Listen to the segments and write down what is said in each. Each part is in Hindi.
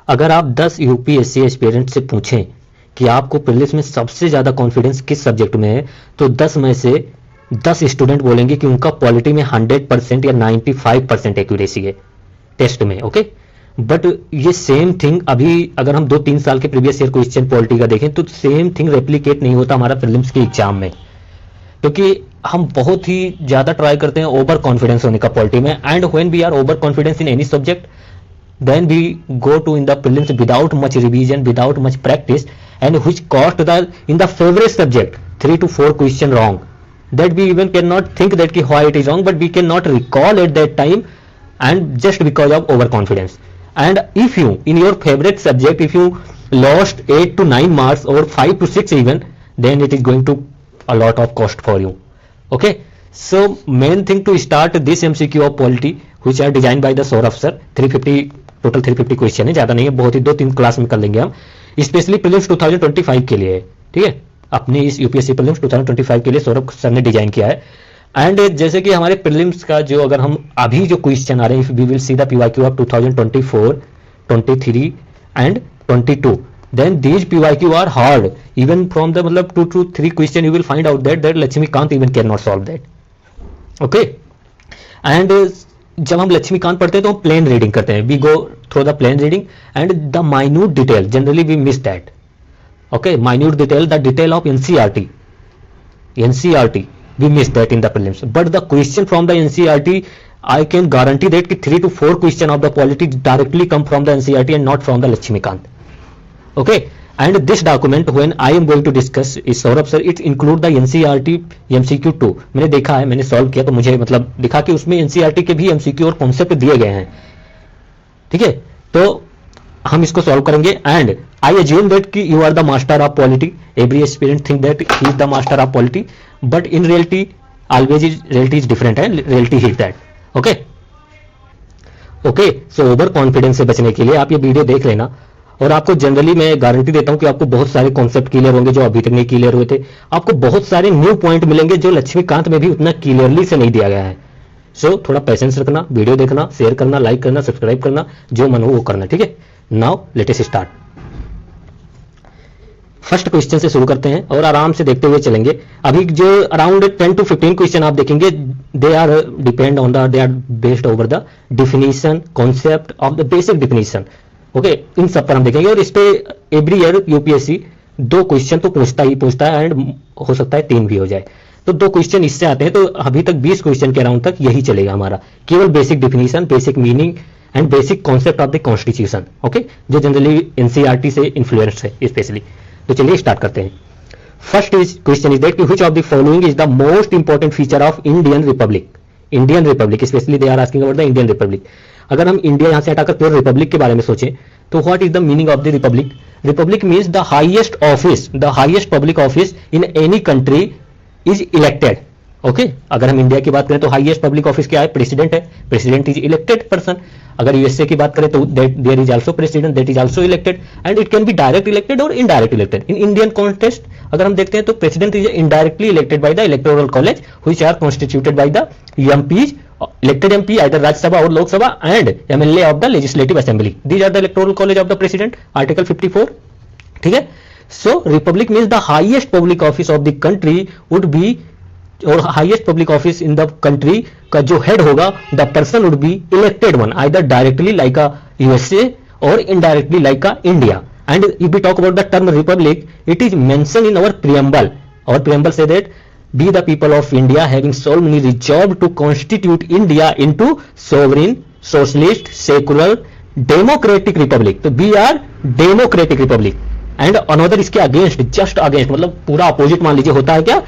अगर आप 10 यूपीएससी एस्पिरेंट से पूछें कि आपको प्रीलिम्स में सबसे ज़्यादा कॉन्फिडेंस किस सब्जेक्ट में है, तो 10 में से 10 स्टूडेंट बोलेंगे कि उनका पॉलिटी में 100% या 95% एक्यूरेसी है टेस्ट में। ओके, बट ये सेम थिंग अभी अगर हम 2-3 साल के प्रीवियस ईयर क्वेश्चन पॉलिटी का देखें तो सेम थिंग रेप्लिकेट नहीं होता हमारा प्रीलिम्स के एग्जाम में, क्योंकि हम बहुत ही ज़्यादा ट्राई करते हैं ओवर कॉन्फिडेंस होने का पॉलिटी में। And when we are over confidence in any subject, then we go to in the prelims without much revision, without much practice, and which cost the in the favorite subject 3 to 4 question wrong, that we even cannot think that ki why it is wrong, but we cannot recall at that time, and just because of overconfidence. And if you in your favorite subject, if you lost 8 to 9 marks or 5 to 6 even, then it is going to a lot of cost for you. Okay, so main thing to start this MCQ of polity which are designed by the Saurabh sir, 350 total 350 question है, ज्यादा नहीं है, बहुत ही 2-3 क्लास में कर लेंगे हम, स्पेशली प्रीलिम्स 2025 के लिए है। ठीक है, अपनी इस यूपीएससी प्रीलिम्स 2025 के लिए सौरभ सर ने डिजाइन किया है। एंड जैसे कि हमारे प्रीलिम्स का जो अगर हम अभी जो क्वेश्चन आ रहे हैं, we will see the PYQ of 2024, 23 and 22, then these PYQ are hard even from the मतलब 2 to 3 question you will find out that Laxmikant even cannot solve that. Okay, and जब हम लक्ष्मीकांत पढ़ते हैं तो हम प्लेन रीडिंग करते हैं, we go through the plain reading and the minute detail generally we miss that. Okay, minute detail, the detail of NCERT we miss that in the prelims, but the question from the NCERT I can guarantee that 3 to 4 question of the polity directly come from the NCERT and not from the Lakshmikant. Okay, and this document when I am going to discuss is Saurabh sir, it include the NCERT MCQ 2. मैंने देखा है, मैंने सॉल्व किया तो मुझे मतलब दिखा कि उसमें NCERT के भी MCQ और कॉन्सेप्ट दिए गए हैं. ठीक है, तो हम इसको सॉल्व करेंगे. एंड आई अज्यूम दैट कि you are the master of polity, every aspirant think that he is the master of polity, but in reality always reality is different है, reality is that. Okay okay, so over confidence से बचने के लिए आप ये वीडियो देख लेना, और आपको जनरली मैं गारंटी देता हूं कि आपको बहुत सारे कॉन्सेप्ट क्लियर होंगे जो अभी तक नहीं क्लियर हुए थे. आपको बहुत सारे न्यू पॉइंट मिलेंगे जो लक्ष्मीकांत में भी उतना क्लियरली से नहीं दिया गया है. सो थोड़ा पेशेंस रखना, वीडियो देखना, शेयर करना, लाइक करना, सब्सक्राइब करना, जो मन हो वो करना. ठीक है, now let us start. First question से शुरू करते हैं और आराम से देखते हुए चलेंगे. अभी जो अराउंड 10 to 15 क्वेश्चन आप देखेंगे, they are depend on the, they are based over the definition, concept of the basic definition. Okay, इन सब पर हम देखेंगे, और इस पे एवरी ईयर यूपीएससी 2 क्वेश्चन तो पूछता है एंड हो सकता है 3 भी हो जाए. तो 2 क्वेश्चन इससे आते हैं, तो अभी तक 20 क्वेश्चन के अराउंड तक यही चलेगा हमारा, केवल basic definition, basic meaning and basic concept of the constitution. Okay, जो जनरली एनसीईआरटी से इन्फ्लुएंस्ड है स्पेशली. तो चलिए स्टार्ट करते हैं. First question is that which of the following is the most important feature of Indian republic. Indian republic specially they are asking about the Indian republic. अगर हम इंडिया यहां से हटाकर प्योर रिपब्लिक के बारे में सोचें तो what is the meaning of the Republic. Republic means the highest office, the highest public office in any country is elected. Okay, अगर हम इंडिया की बात करें तो हाईएस्ट पब्लिक ऑफिस क्या है, प्रेसिडेंट है. President is elected person. अगर यूएसए की बात करें तो there is also president, that is also elected, and it can be direct elected और indirect elected. In Indian context अगर हम देखते हैं तो president is indirectly elected by the electoral college which are constituted by the MPs, elected MP either Rajya Sabha or Lok Sabha, and MLA of the Legislative Assembly. These are the electoral college of the president, Article 54. ठीक है, so republic means the highest public office of the country would be, और highest public office in the country का जो head होगा, the person would be elected one, either directly like a USA or indirectly like a India. And if we talk about the term republic, it is mentioned in our preamble. Our preamble say that be the people of India having solemnly resolved to constitute India into sovereign, socialist, secular, democratic republic. तो we are democratic republic. And another इसके against, just against, मतलब पूरा अपोजिट मान लीजिए होता है क्या,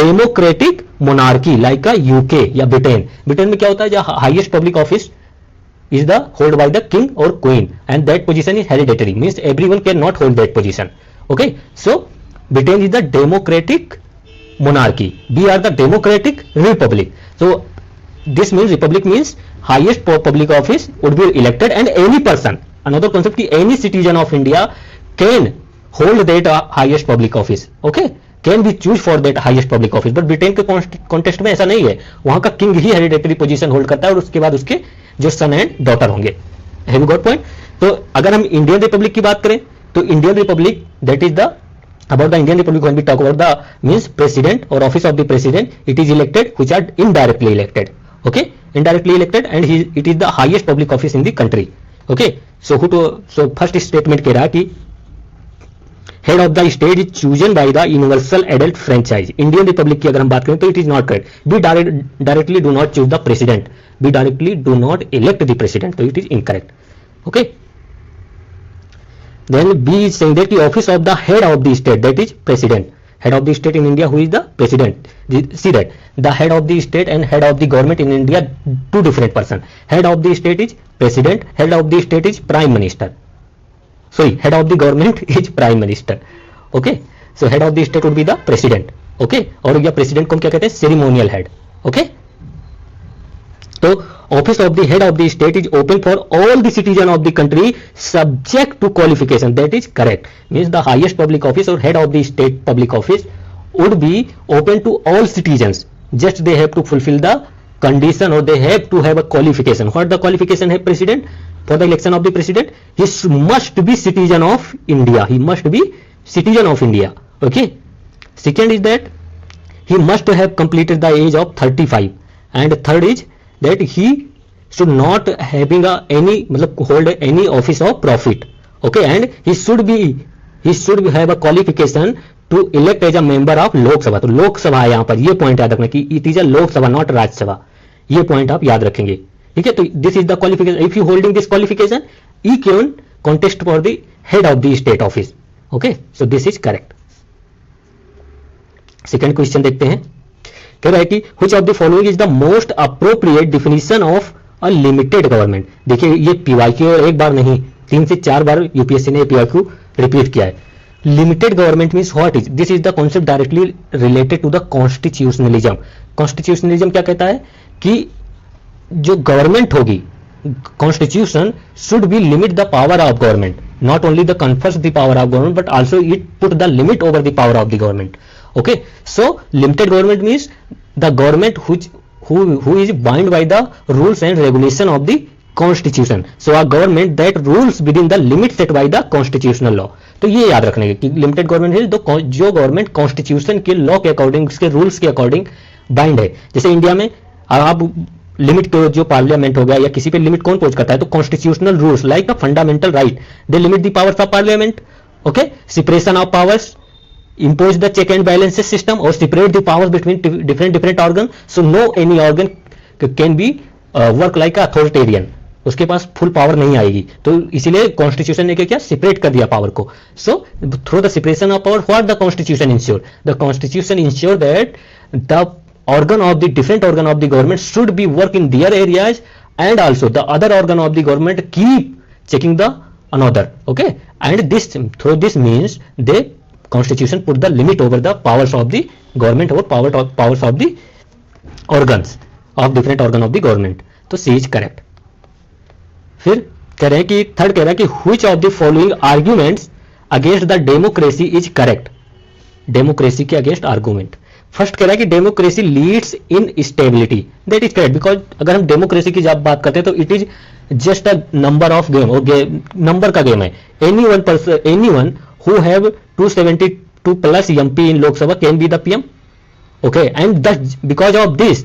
डेमोक्रेटिक मोनार्की लाइक यूके या ब्रिटेन. ब्रिटेन में क्या होता है, जो highest public office is the hold by the king or queen, and that position is hereditary, means everyone cannot hold that position. Okay, so Britain is the democratic monarchy, we are the democratic republic. So this means republic means highest public office would be elected, and any person, another concept ki any citizen of India can hold that highest public office. Okay, can be choose for that highest public office. but Britain के कॉन्टेस्ट में ऐसा नहीं है, वहां का किंग ही हेरिडेटरी पोजीशन होल्ड करता है और उसके बाद उसके जो सन एंड डॉटर होंगे. Have you got point? तो अगर हम इंडियन रिपब्लिक की बात करें तो Indian Republic that is the about the Indian Republic when we talk about the means president or office of the president, it is elected which are indirectly elected. Okay, indirectly elected and it is the highest public office in the country. Okay, so so first statement कह रहा है कि head of the state is chosen by the universal adult franchise. Indian Republic की अगर हम बात करें तो it is not correct. We directly do not choose the president. We directly do not elect the president. So it is incorrect. Okay. Then B is saying that the office of the head of the state, that is president. Head of the state in India, who is the president? See that the head of the state and head of the government in India, two different person. Head of the state is president. Head of the state is prime minister. Sorry, head of the government is prime minister. Okay, so head of the state would be the president. Okay, और यह president को हम क्या कहते हैं? Ceremonial head. Okay. तो office of the head of the state is open for all the citizen of the country subject to qualification. That is correct. Means the highest public office or head of the state public office would be open to all citizens. Just they have to fulfill the condition or they have to have a qualification. What the qualification है president? For the election of the president, he must be citizen of India. He must be citizen of India. Okay. Second is that he must have completed the age of 35. And third is that he should not having any मतलब hold any office of profit. Okay, and he should have a qualification to elect as a member of लोक सभा. तो लोक सभा है यहाँ पर, ये पॉइंट याद रखना कि इट इज अ लोक सभा नॉट राज्यसभा. ये पॉइंट आप याद रखेंगे. ठीक है, तो this is the qualification. If you holding this qualification you can contest for the head of the state office. Okay, so this is correct. Second question देखते हैं. कह रहा है कि which of the following is the most appropriate definition of a limited government. देखिए ये पीवाईक्यू एक बार नहीं 3 से 4 बार यूपीएससी ने पीवाईक्यू रिपीट किया है. Limited government means what is this? Is the concept directly related to the constitutionalism. Constitutionalism क्या कहता है कि जो गवर्नमेंट होगी, constitution should be limit the power of government. Not only the confers the power of government but also it put the limit over the power of the government. Okay, so limited government means the government who is bound by the rules and regulation of the constitution. So a government that rules within the limit set by the constitutional law. तो ये याद रखने कि लिमिटेड गवर्नमेंट है तो जो गवर्नमेंट कॉन्स्टिट्यूशन के लॉ के अकॉर्डिंग, उसके रूल्स के अकॉर्डिंग बाइंड है. जैसे इंडिया में आप लिमिट को जो पार्लियामेंट हो गया या किसी पे लिमिट कौन पोज करता है, तो constitutional rules like the fundamental right they limit the powers of parliament. Okay, separation of powers, impose the check and balances system or separate the powers between different organs. So no any organ can be work like authoritarian. उसके पास फुल पावर नहीं आएगी. तो इसीलिए कॉन्स्टिट्यूशन ने क्या सेपरेट कर दिया पावर को. So through the separation of power what the constitution ensure? The constitution ensure that the organ of the different organ of the government should be work in their areas and also the other organ of the government keep checking the another. Okay, and this through this means they Constitution put the limit over the powers of the government or powers of the organs of different organ of the government. तो C is correct. फिर कह रहे हैं कि थर्ड कह रहा है कि which of the following arguments against the democracy is correct. Democracy के अगेंस्ट आर्गूमेंट. फर्स्ट कह रहा है कि democracy leads in stability. That is correct because अगर हम डेमोक्रेसी की जब बात करते हैं तो it is just a number of game, और नंबर का गेम है. Anyone who have 272 plus MP in Lok Sabha can be the PM. Okay, and that because of this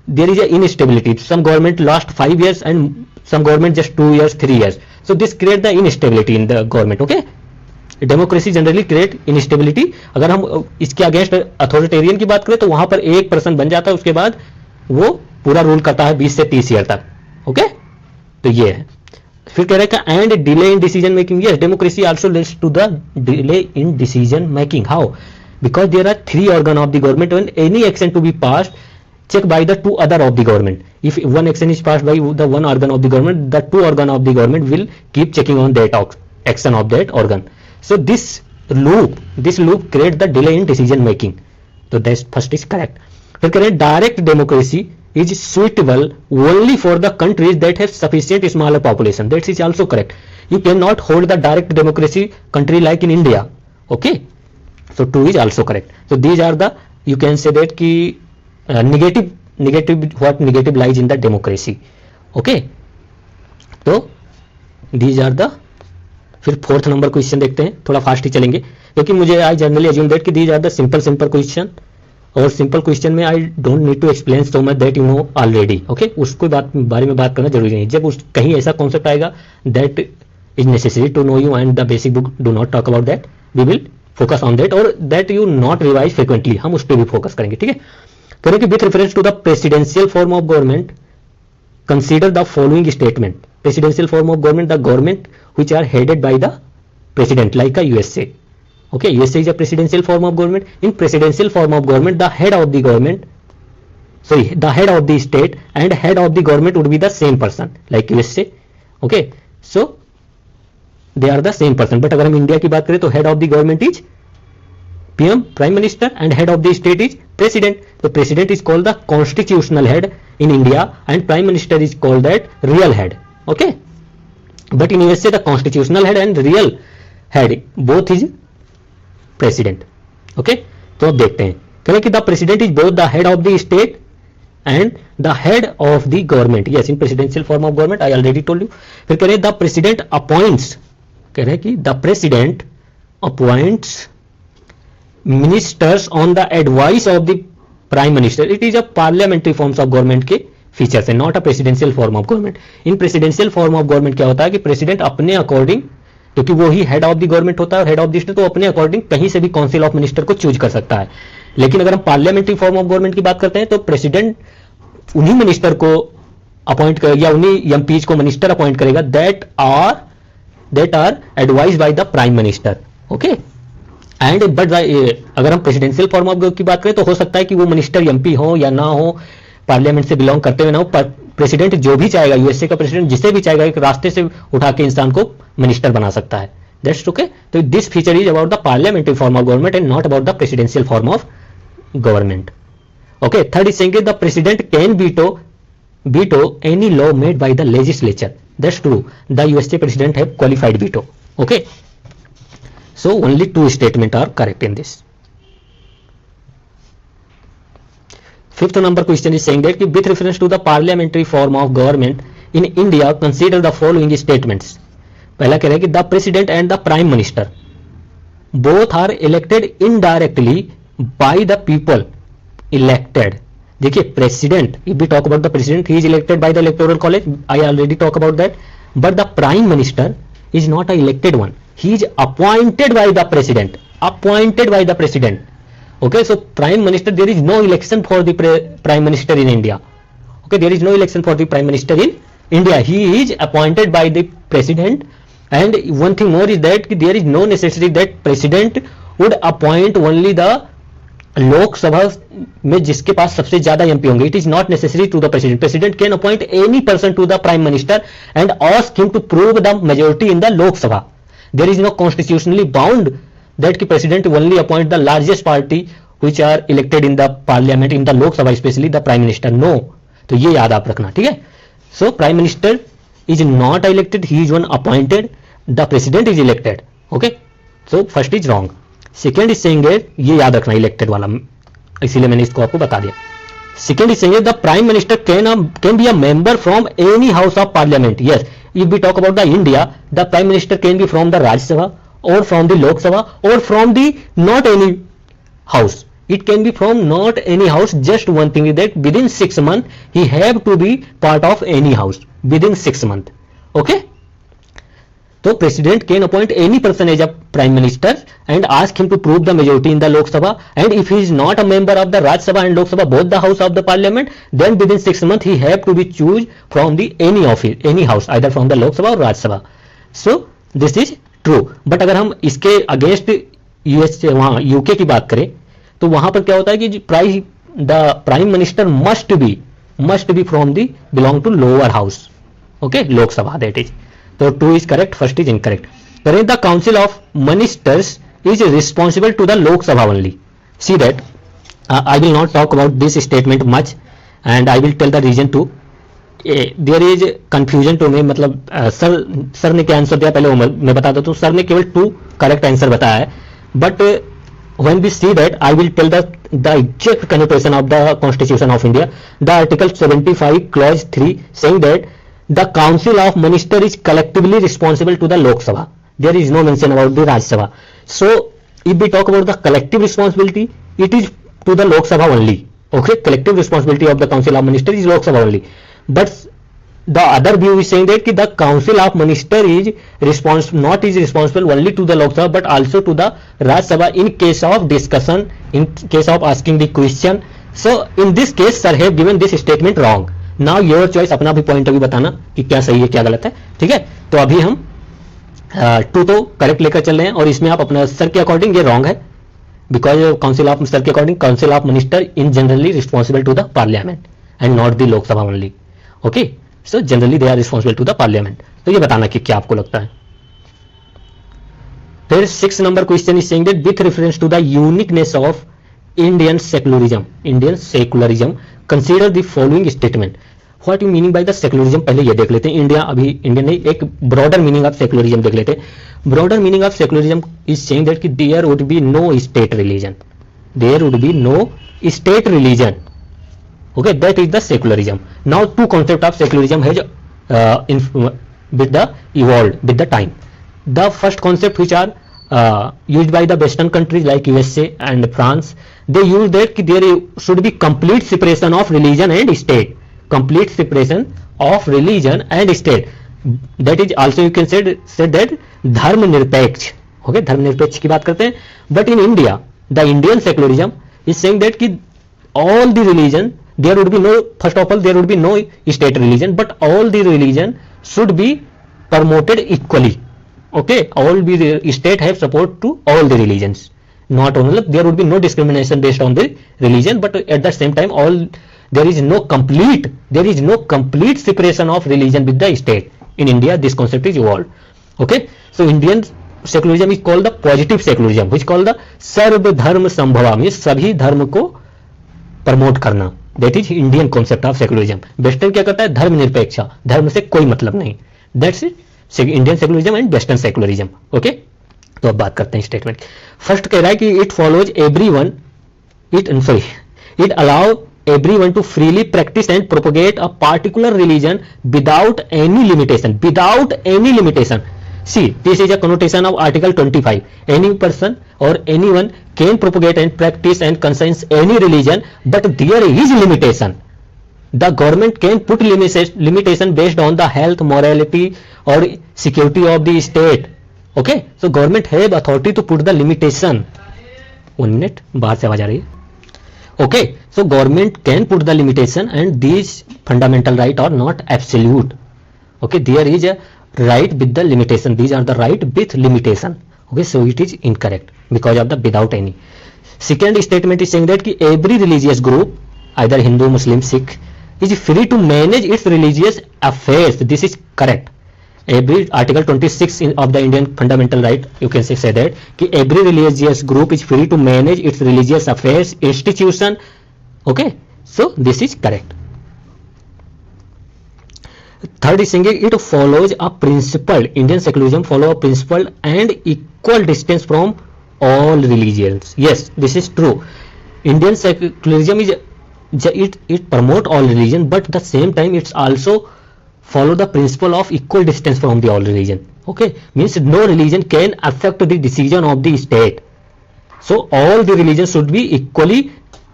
there is a instability. Some government last 5 years and some government just 2 years 3 years. So this create the instability in the government. Okay, democracy generally create instability. अगर हम इसके अगेंस्ट अथॉरिटेरियन की बात करें तो वहां पर एक पर्सन बन जाता है, उसके बाद वो पूरा रूल करता है 20 से 30 ईयर तक. ओके, तो ये है. फिर कह रहा है and delay in decision making. Yes, democracy also leads to the delay in decision making. How? Because there are 3 organ of the government when any action to be passed checked by the 2 other of the government. If one action is passed by the 1 organ of the government, the 2 organ of the government will keep checking on that action of that organ. So this loop creates the delay in decision making. So that first is correct. फिर कह रहे हैं direct democracy is suitable only for the countries that have sufficient smaller population. That is also correct. You cannot hold the direct democracy country like in India. Okay, so 2 is also correct. So these are the, you can say that ki negative what negative lies in the democracy. Okay, तो दीज आर द, फिर फोर्थ नंबर क्वेश्चन देखते हैं, थोड़ा फास्ट ही चलेंगे क्योंकि मुझे आई जनरली अज्यूम दैट कि these are the simple question, और सिंपल क्वेश्चन में I don't need to explain so much that you know already, okay, उसको बारे में बात करना जरूरी नहीं। जब कहीं ऐसा कॉन्सेप्ट आएगा that is necessary to know you and the basic book do not talk about that, we will focus on that, और that you not revise frequently, हम उस पर भी फोकस करेंगे, ठीक है। करें कि with reference to the presidential form of government consider the following statement. Presidential form of government, the government which are headed by the president like a USA. Okay, USA is a presidential form of government. In presidential form of government, the head of the government, the head of the state and head of the government would be the same person like USA. Okay, so they are the same person. But अगर हम इंडिया की बात करें तो head of the government is PM, prime minister, and head of the state is president. So president is called the constitutional head in India and prime minister is called that real head. Okay. But in USA the constitutional head and real head both is president. Okay, तो अब देखते हैं, कहें कि the president is both the head of the state and the head of the government. Yes, in presidential form of government I already told you. फिर कह रहे the president appoints, कह रहे कि the president appoints ministers on the advice of the prime minister. It is a parliamentary forms of government के फीचर्स है, not a presidential form of government. In presidential form of government क्या होता है कि प्रेसिडेंट अपने अकॉर्डिंग, क्योंकि वो ही हेड ऑफ द गवर्नमेंट होता है और हेड ऑफ द स्टेट, तो अपने अकॉर्डिंग कहीं से भी काउंसिल ऑफ मिनिस्टर को चूज कर सकता है। लेकिन अगर हम पार्लियामेंट्री फॉर्म ऑफ गवर्नमेंट की बात करते हैं तो प्रेसिडेंट उन्हीं मिनिस्टर को अपॉइंट करेगा या उन्हीं एमपीज को मिनिस्टर अपॉइंट करेगा that are advise by the prime minister. Okay, and but अगर हम प्रेसिडेंशियल फॉर्म ऑफ की बात करें तो हो सकता है कि वो मिनिस्टर एमपी हो या ना हो, पार्लियामेंट से बिलोंग करते हुए ना हो, प्रेसिडेंट जो भी चाहेगा, यूएसए का प्रेसिडेंट जिसे भी चाहेगा एक रास्ते से उठा के इंसान को मिनिस्टर बना सकता है। That's okay. तो this feature is about the parliamentary form of government and not about the presidential form of government. Okay, third is saying the president can veto any law made by the legislature. That's true. The USA president have qualified veto. Okay, so only two statements are correct in this. Fifth number question is saying that with reference to the parliamentary form of government in India, consider the following statements. पहला कह रहे हैं कि the president and the prime minister both are elected indirectly by the people elected. देखिए president, if we talk about the president, he is elected by the electoral college. I already talk about that. But the prime minister is not an elected one. He is appointed by the president. Appointed by the president. Okay, so prime minister, there is no election for the prime minister in India. Okay, there is no election for the prime minister in India. He is appointed by the president. And one thing more is that there is no necessity that president would appoint only the Lok Sabha में जिसके पास सबसे ज्यादा एमपी होंगे. It is not necessary to the president. President can appoint any person to the prime minister and ask him to prove the majority in the Lok Sabha. There is no constitutionally bound that कि president only appoint the largest party which are elected in the parliament, in the Lok Sabha specially the prime minister. No, तो ये याद आप रखना, ठीक है. So prime minister is not elected, he is one appointed, the president is elected. Okay, so first is wrong. Second is saying, ये याद रखना इलेक्टेड वाला, इसीलिए मैंने इसको आपको बता दिया. Second is saying the prime minister can be a member from any house of parliament. Yes, if we talk about the India, the prime minister can be from the Rajya Sabha और फ्रॉम द लोकसभा और from the not any house. It can be from not any house. Just one thing is that within 6 months he have to be part of any house within 6 months. Okay. So president can appoint any person as a prime minister and ask him to prove the majority in the Lok Sabha. And if he is not a member of the Raj Sabha and Lok Sabha, both the house of the parliament, then within 6 months he have to be choose from the any office, any house, either from the Lok Sabha or Raj Sabha. So this is true. But अगर हम इसके अगेंस्ट यूएस वहाँ यूके की बात करें तो वहां पर क्या होता है कि the prime minister must be from the belong to lower house. Okay, Lok Sabha that is. तो 2 is correct, first is incorrect. The council of ministers is responsible to the Lok Sabha only. See that I will not talk about this statement much and I will tell the reason too. There is confusion to me. मतलब सर ने क्या आंसर दिया पहले मैं बता देता हूं. सर ने केवल 2 करेक्ट आंसर बताया है. But when we see that, I will tell the exact connotation of the Constitution of India. The Article 75 Clause 3 saying that the council of minister is collectively responsible to the Lok Sabha. There is no mention about the Rajya Sabha. So if we talk about the collective responsibility, it is to the Lok Sabha only. Okay, collective responsibility of the council of minister is Lok Sabha only. But the other view is saying that the council of minister is responsible only to the Lok Sabha but also to the Rajya Sabha in case of discussion, in case of asking the question. So in this case sir have given this statement wrong. Now your choice, अपना भी पॉइंट अभी बताना कि क्या सही है क्या गलत है. ठीक है, तो अभी हम 2 तो करेक्ट लेकर चल रहे हैं और इसमें आप अपना सर के अकॉर्डिंग ये रॉन्ग है, बिकॉज काउंसिल ऑफ सर के according council of minister in generally responsible to the parliament and not the Lok Sabha only. Okay, so generally they are responsible to the parliament. तो ये बताना कि क्या आपको लगता है. फिर 6 नंबर question is saying that with reference to the uniqueness of Indian secularism consider the following statement. What you meaning by the secularism, पहले ये देख लेते हैं. इंडियन नहीं, एक ब्रॉडर मीनिंग ऑफ सेकुलरिज्म देख लेते हैं. Broader meaning of secularism is saying that कि there would be no state religion. There would be no state religion. Okay, that is the secularism. Now two concept of secularism has evolved with the time. The first concept which are used by the western countries like USA and France, they use that there should be complete separation of religion and state. Complete separation of religion and state. That is also you can say that धर्म निरपेक्ष. Okay, धर्म निरपेक्ष की बात करते हैं. But in India, the Indian secularism is saying that कि all the religion, there would be no, first of all there would be no state religion, but all the religion should be promoted equally. Okay, all the state have support to all the religions, not only there would be no discrimination based on the religion, but at the same time there is no complete separation of religion with the state. In India this concept is evolved. Okay, so Indian secularism is called the positive secularism, which called the सर्व धर्म संभवा, means सभी धर्म को प्रमोट करना. That is Indian concept of secularism. Western क्या करता है, धर्म निरपेक्ष, धर्म से कोई मतलब नहीं. That's it Indian secularism and western secularism. Okay, तो अब बात करते हैं स्टेटमेंट. फर्स्ट कह रहा है कि it follows everyone, it allow everyone to freely practice and propagate a particular religion without any limitation. See, this is a connotation of article 25. Any person or anyone can propagate and practice and conscience any religion, but there is limitation. The government can put limitation based on the health, morality or security of the state. Okay, so government have authority to put the limitation. 1 minute, बाहर से आवाज आ रही है. Okay, so government can put the limitation and these fundamental right are not absolute. Okay, there is a right with the limitation. These are the right with limitation. Okay, so it is incorrect because of the without any. Second statement is saying that ki every religious group, either Hindu, Muslim, Sikh, is free to manage its religious affairs. This is correct. Every article 26 of the Indian fundamental right, you can say that ki every religious group is free to manage its religious affairs, institution. Okay, so this is correct. Third is saying it follows a principle. Indian secularism follow a principle and equal distance from all religions. Yes, this is true. Indian secularism is it promote all religion, but at the same time it's also follow the principle of equal distance from the all religion. Okay, means no religion can affect the decision of the state. So all the religions should be equally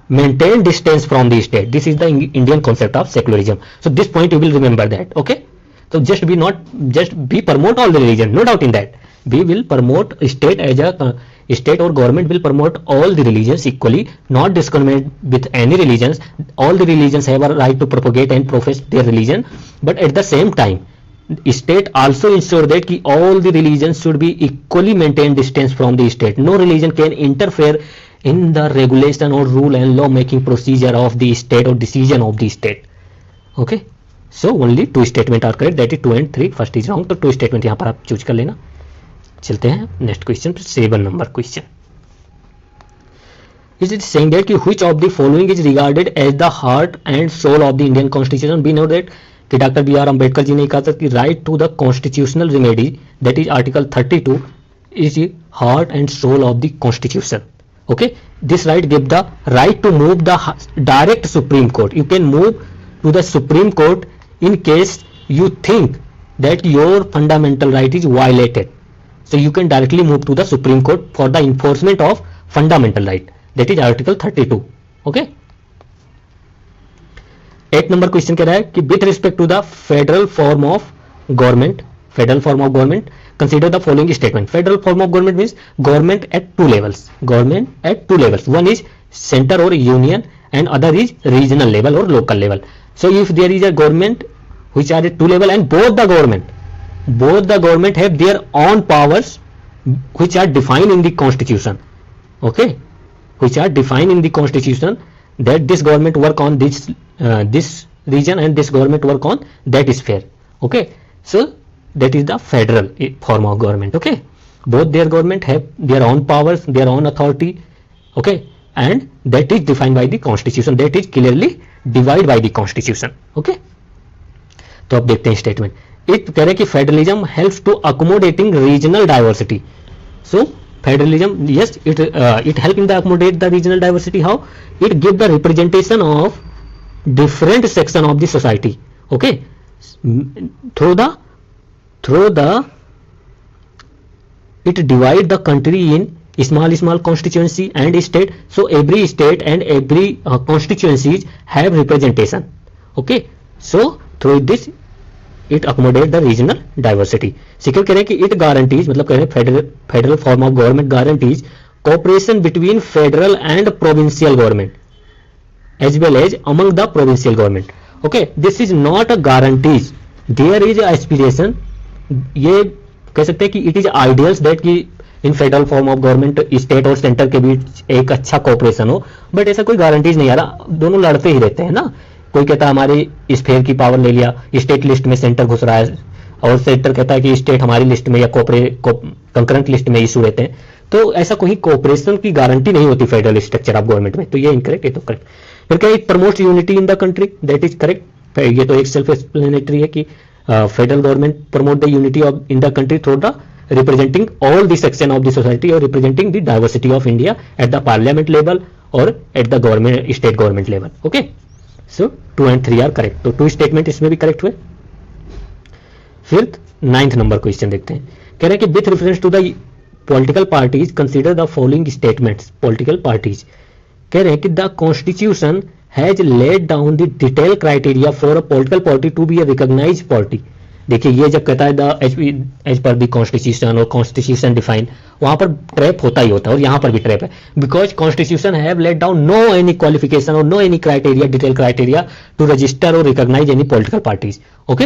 maintain distance from the state. This is the Indian concept of secularism. So this point you will remember that. Okay, so just be promote all the religion, no doubt in that. We will promote state as a state or government will promote all the religions equally, not discriminate with any religions. All the religions have a right to propagate and profess their religion, but at the same time state also ensure that ki all the religions should be equally maintain distance from the state. No religion can interfere in the regulation or rule and law making procedure of the state or decision of the state. Okay, so only 2 statement are correct, that is 2 and 3. First is wrong, तो 2 statement यहाँ पर आप चूज कर लेना. चलते हैं next question, 7 number question. Is it saying that which of the following is regarded as the heart and soul of the Indian Constitution? We know that कि doctor B R Ambedkar ji ने कहा था कि right to the constitutional remedy, that is article 32, is heart and soul of the constitution. Okay, this right give the right to move the direct Supreme Court. You can move to the Supreme Court in case you think that your fundamental right is violated, so you can directly move to the Supreme Court for the enforcement of fundamental right, that is Article 32. Okay. 8 number question कह रहा है कि with respect to the federal form of government, consider the following statement. Federal form of government means government at two levels. One is center or union and other is regional level or local level. So if there is a government which are at two level and both the government have their own powers which are defined in the constitution, okay, which are defined in the constitution, that this government work on this region and this government work on that sphere. Okay, so that is the federal form of government. Okay, both their government have their own powers, their own authority. Okay, and that is defined by the constitution, that is clearly divided by the constitution. Okay, तो अब देखते हैं स्टेटमेंट. इट कह रहे कि federalism helps to accommodating regional diversity. So federalism, yes, it help in the accommodate the regional diversity. How? It give the representation of different section of the society. Okay, through the it divide the country in small constituency and state. So every state and every constituencies have representation. Okay, so through this it accommodate the regional diversity. Second कह रहे हैं कि it guarantees, मतलब कह रहे हैं federal form of government guarantees cooperation between federal and provincial government as well as among the provincial government. Okay, this is not a guarantees, there is a aspiration. ये कह सकते हैं कि इट इज आइडियल्स दैट कि इन federal form of government state और सेंटर के बीच एक अच्छा कोऑपरेशन हो, बट ऐसा कोई गारंटीज नहीं आ रहा. दोनों लड़ते ही रहते हैं ना. कोई कहता है हमारी स्फेयर की पावर ले लिया, स्टेट लिस्ट में सेंटर घुस रहा है, और सेंटर कहता है कि स्टेट हमारी लिस्ट में या कंकरेंट लिस्ट में इशू रहते हैं. तो ऐसा कोई कोऑपरेशन की गारंटी नहीं होती फेडरल स्ट्रक्चर ऑफ गवर्नमेंट में. तो ये इनकरेक्ट, ये तो करेक्ट. फिर क्या, it promotes unity in the country, that is correct. ये तो एक सेल्फ एक्सप्लेनेटरी है कि federal government promote the unity of in the country through the representing all the section of the society और representing the diversity of India at the parliament level और at the government state government level. Okay, so 2 and 3 are correct. तो 2 स्टेटमेंट इसमें भी करेक्ट हुए. फिर 9th नंबर क्वेश्चन देखते हैं. कह रहे हैं कि with reference to the political parties consider the following statements. Political parties कह रहे हैं कि the constitution has laid down the detail criteria for a political party to be a recognised party. देखिए, ये जब कहता है द एज पर द कॉन्स्टिट्यूशन और कॉन्स्टिट्यूशन डिफाइन, वहां पर ट्रैप होता ही होता है और यहां पर भी ट्रैप है. Because constitution have laid down no any qualification और no any criteria, detail criteria to register और recognize any political parties. Okay,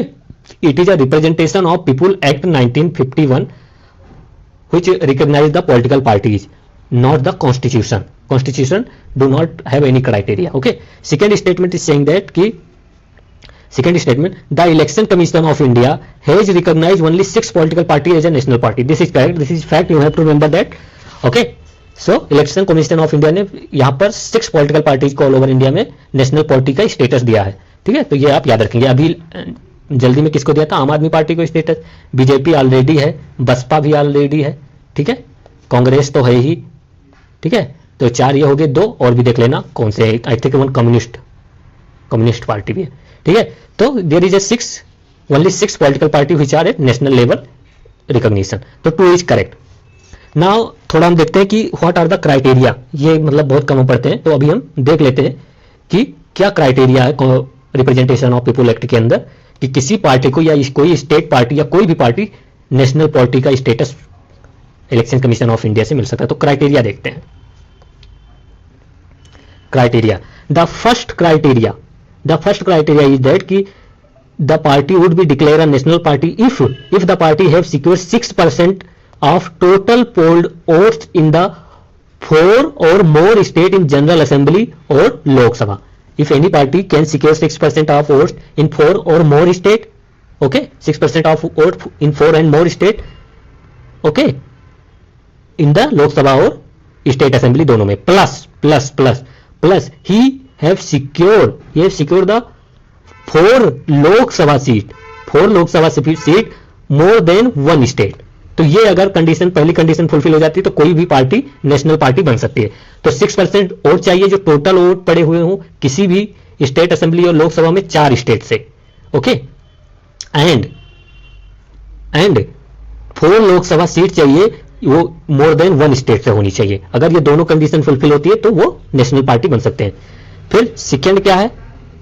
it is a representation of people act 1951 which recognize the political parties, not the constitution. Constitution do not have any criteria. Okay, second statement is saying that ki second statement, the election commission of India has recognized only 6 political parties as a national party. This is correct, this is fact, you have to remember that. Okay, so election commission of India ने यहाँ पर 6 political parties को all over India में national party का status दिया है. ठीक है, तो ये आप याद रखेंगे. अभी जल्दी में किसको दिया था? आम आदमी पार्टी को स्टेटस. बीजेपी ऑलरेडी है, बसपा भी ऑलरेडी है. ठीक है, कांग्रेस तो है ही. ठीक है, तो 4 ये हो गए. 2 और भी देख लेना कौन से. I think one communist party भी है. ठीक है, तो there is a only 6 political party which are at national level recognition. तो 2 इज करेक्ट. नाउ थोड़ा हम देखते हैं कि व्हाट आर द क्राइटेरिया. ये मतलब बहुत कम पढ़ते हैं, तो अभी हम देख लेते हैं कि क्या क्राइटेरिया है रिप्रेजेंटेशन ऑफ पीपुल एक्ट के अंदर, कि किसी पार्टी को या कोई स्टेट पार्टी या कोई भी पार्टी नेशनल पार्टी का status election commission of India से मिल सकता है. तो क्राइटेरिया देखते हैं. Criteria, the first criteria is that कि the party would be declare a national party if the party have secured 6% of total polled votes in the 4 or more state in general assembly or Lok Sabha. If any party can secure 6% of votes in 4 or more state, okay, 6% of vote in 4 and more state, okay, in the Lok Sabha or state assembly दोनों में, plus he have secured the 4 Lok Sabha seat more than 1 state. तो ये अगर कंडीशन, पहली कंडीशन फुलफिल हो जाती है तो कोई भी पार्टी नेशनल पार्टी बन सकती है. तो 6% वोट चाहिए जो टोटल वोट पड़े हुए हों किसी भी स्टेट असेंबली और लोकसभा में 4 स्टेट से. ओके, एंड 4 लोकसभा सीट चाहिए, वो मोर देन 1 स्टेट से होनी चाहिए। अगर ये दोनों कंडीशन फुलफिल होती है तो वो नेशनल पार्टी बन सकते हैं। फिर सेकेंड क्या है,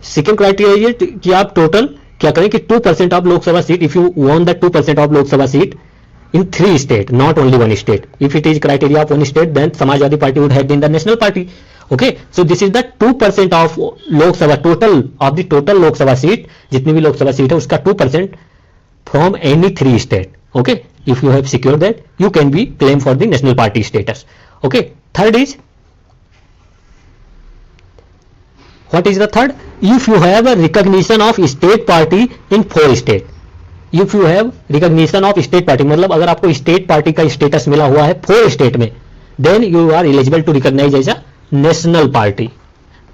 सेकेंड क्राइटेरिया कि आप टोटल क्या करें कि 2% of Lok Sabha seat, if you want the 2% of Lok Sabha seat in 3 states, not only 1 state. If it is criteria of 1 state, then Samajwadi Party would have been the national party. Okay, so this is the 2% of Lok Sabha, total of the total Lok Sabha seat, जितनी भी लोकसभा सीट है उसका 2% from any 3 state. Okay, if you have secured that, you can be claim for the national party status. Okay, third is, what is the third? If you have a recognition of state party in 4 states. If you have recognition of state party, मतलब अगर आपको स्टेट पार्टी का स्टेटस मिला हुआ है 4 स्टेट में, then you are eligible to recognise as a national party.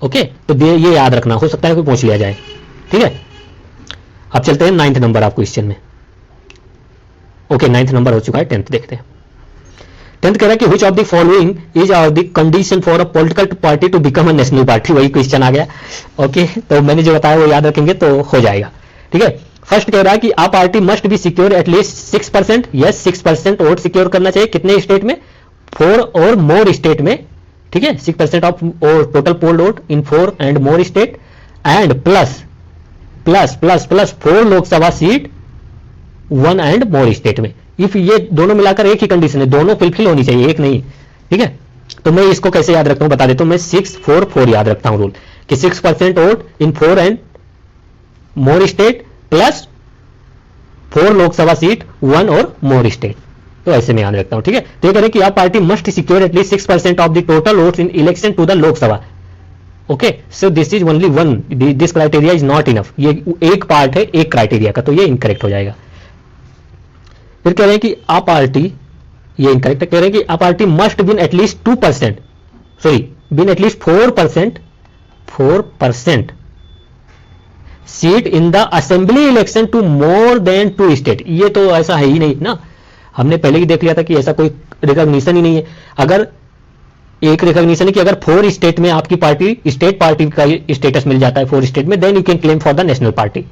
Okay, तो ये याद रखना, हो सकता है कोई पूछ लिया जाए। ठीक है, अब चलते हैं 9th नंबर आप क्वेश्चन में। ओके, 9th नंबर हो चुका है, 10th देखते हैं। 10th कह रहा है कि which of the following is the condition for a political party to become a national party। वही क्वेश्चन आ गया। ओके, तो मैंने जो बताया वो याद रखेंगे तो हो जाएगा। ठीक है, फर्स्ट कह रहा है कि a party must be secure at least 6%, yes 6% vote secure करना चाहिए। कितने स्टेट में? 4 और मोर स्टेट में। ठीक है, 6% of total poll vote in 4 and more state, and plus 4 Lok Sabha seat 1 and more state में। इफ ये दोनों मिलाकर एक ही कंडीशन है, दोनों फुलफिल होनी चाहिए, एक नहीं। ठीक है, तो मैं इसको कैसे याद रखता हूं बता देता हूं। मैं 6-4-4 याद रखता हूं रूल, कि 6% vote in 4 and more state plus 4 Lok Sabha seat 1 और मोर स्टेट। तो ऐसे में याद रखता हूं। ठीक है, तो ये करें कि आप party must secure at least 6% of the total votes in election to the Lok Sabha. Okay, so this is only one, this criteria is not enough. ये एक पार्ट है एक क्राइटेरिया का, तो ये इनकरेक्ट हो जाएगा। फिर कह रहे हैं कि आ पार्टी, ये इनकरेक्ट कह रहे हैं कि a party must win at least 2%, sorry win at least 4% seat in the assembly election to more than 2 state. ये तो ऐसा है ही नहीं ना, हमने पहले ही देख लिया था कि ऐसा कोई रिकॉग्निशन ही नहीं है। अगर एक रिकॉग्निशन है कि अगर 4 स्टेट में आपकी पार्टी स्टेट पार्टी का स्टेटस मिल जाता है 4 स्टेट में, then you can claim for the national party.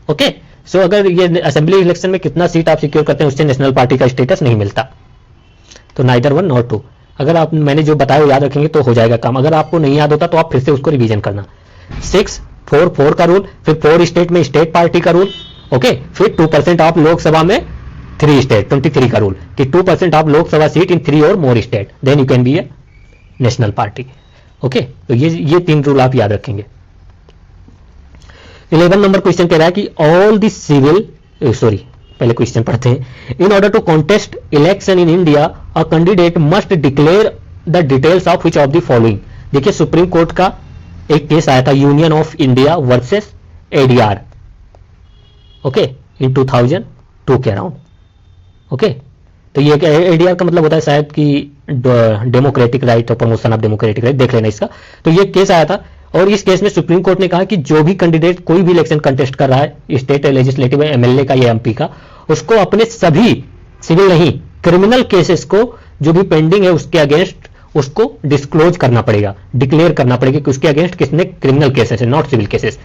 Okay, so अगर ये असेंबली इलेक्शन में कितना सीट आप सिक्योर करते हैं उससे नेशनल पार्टी का स्टेटस नहीं मिलता। तो नाइदर 1 नॉट 2। अगर आप मैंने जो बताया याद रखेंगे तो हो जाएगा काम। अगर आपको नहीं याद होता तो आप फिर से उसको रिवीजन करना। 6-4-4 का रूल, फिर 4 स्टेट में स्टेट पार्टी का रूल। ओके, फिर 2% ऑफ लोकसभा में 3 स्टेट 23 का रूल, कि 2% ऑफ लोकसभा सीट इन 3 और more state, then you can be a national party. Okay, तो ये 3 रूल आप याद रखेंगे। 11 नंबर क्वेश्चन कह रहा है कि ऑल द सिविल, सॉरी पहले क्वेश्चन पढ़ते हैं। In order to contest election in India a candidate must declare the details of which of the following. देखिए, सुप्रीम कोर्ट का एक केस आया था, union of India versus ADR. Okay, in 2002 के अराउंड। ओके, तो ये एडीआर का मतलब होता है शायद कि डेमोक्रेटिक राइट और प्रमोशन ऑफ डेमोक्रेटिक राइट, देख लेना इसका। तो ये केस आया था और इस केस में सुप्रीम कोर्ट ने कहा कि जो भी कैंडिडेट कोई भी इलेक्शन कंटेस्ट कर रहा है, स्टेट लेजिस्लेटिव एमएलए का या एमपी का, उसको अपने सभी सिविल नहीं क्रिमिनल केसेस को जो भी पेंडिंग है उसके अगेंस्ट उसको डिस्क्लोज करना पड़ेगा, डिक्लेयर करना पड़ेगा कि उसके अगेंस्ट किसने क्रिमिनल केसेस है, not civil cases.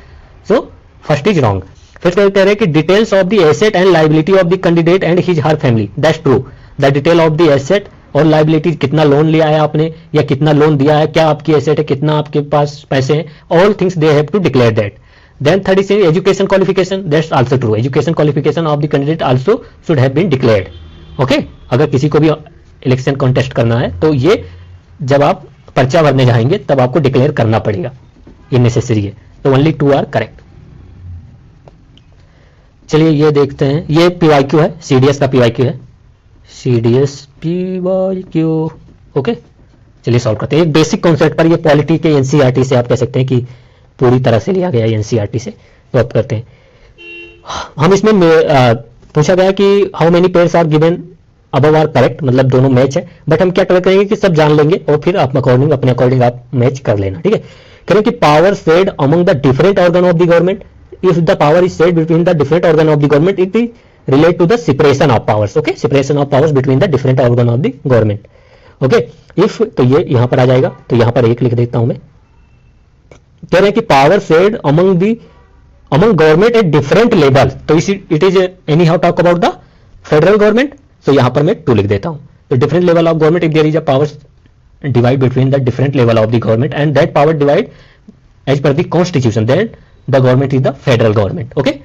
So first is wrong. फिर कहते हैं कि details of the asset and liability of the candidate and his her family, that's true. The detail of the asset और लाइबिलिटी, कितना लोन लिया है आपने या कितना लोन दिया है, क्या आपकी एसेट है, कितना आपके पास पैसे हैं, all things they have to declare that. Then third is education qualification, that's also true. Education qualification of the candidate also should have been declared. Okay, अगर किसी को भी इलेक्शन कॉन्टेस्ट करना है तो ये जब आप पर्चा भरने जाएंगे तब आपको डिक्लेयर करना पड़ेगा, ये नेसेसरी है। तो ओनली 2 आर करेक्ट। चलिए ये देखते हैं, ये पीवाईक्यू है, सीडीएस का पीवाईक्यू है, सीडीएस पीवाईक्यू। ओके, चलिए सॉल्व करते हैं। एक बेसिक कॉन्सेप्ट पर, ये पॉलिटी के एनसीईआरटी से आप कह सकते हैं कि पूरी तरह से लिया गया है एनसीईआरटी से। तो आप करते हैं, हम इसमें पूछा गया कि how many pairs are given above are correct, मतलब दोनों मैच है, बट हम क्या ट्राई करेंगे कि सब जान लेंगे और फिर आप अपने अकॉर्डिंग आप मैच कर लेना। ठीक है, करें कि power shared among the different organ of the government, if the power is shared between the different organ of the government, it is relate to the separation of powers. Okay, separation of powers between the different organ of the government. Okay, if तो ये यहां पर आ जाएगा, तो यहां पर 1 लिख देता हूं मैं। कह रहे हैं कि power shared among the among government at different level, तो it is anyhow talk about the federal government, so यहाँ पर मैं 2 लिख देता हूँ. तो different level of government, if there is a power divide between the different level of the government and that power divide as per the constitution, then the government is the federal government. Okay,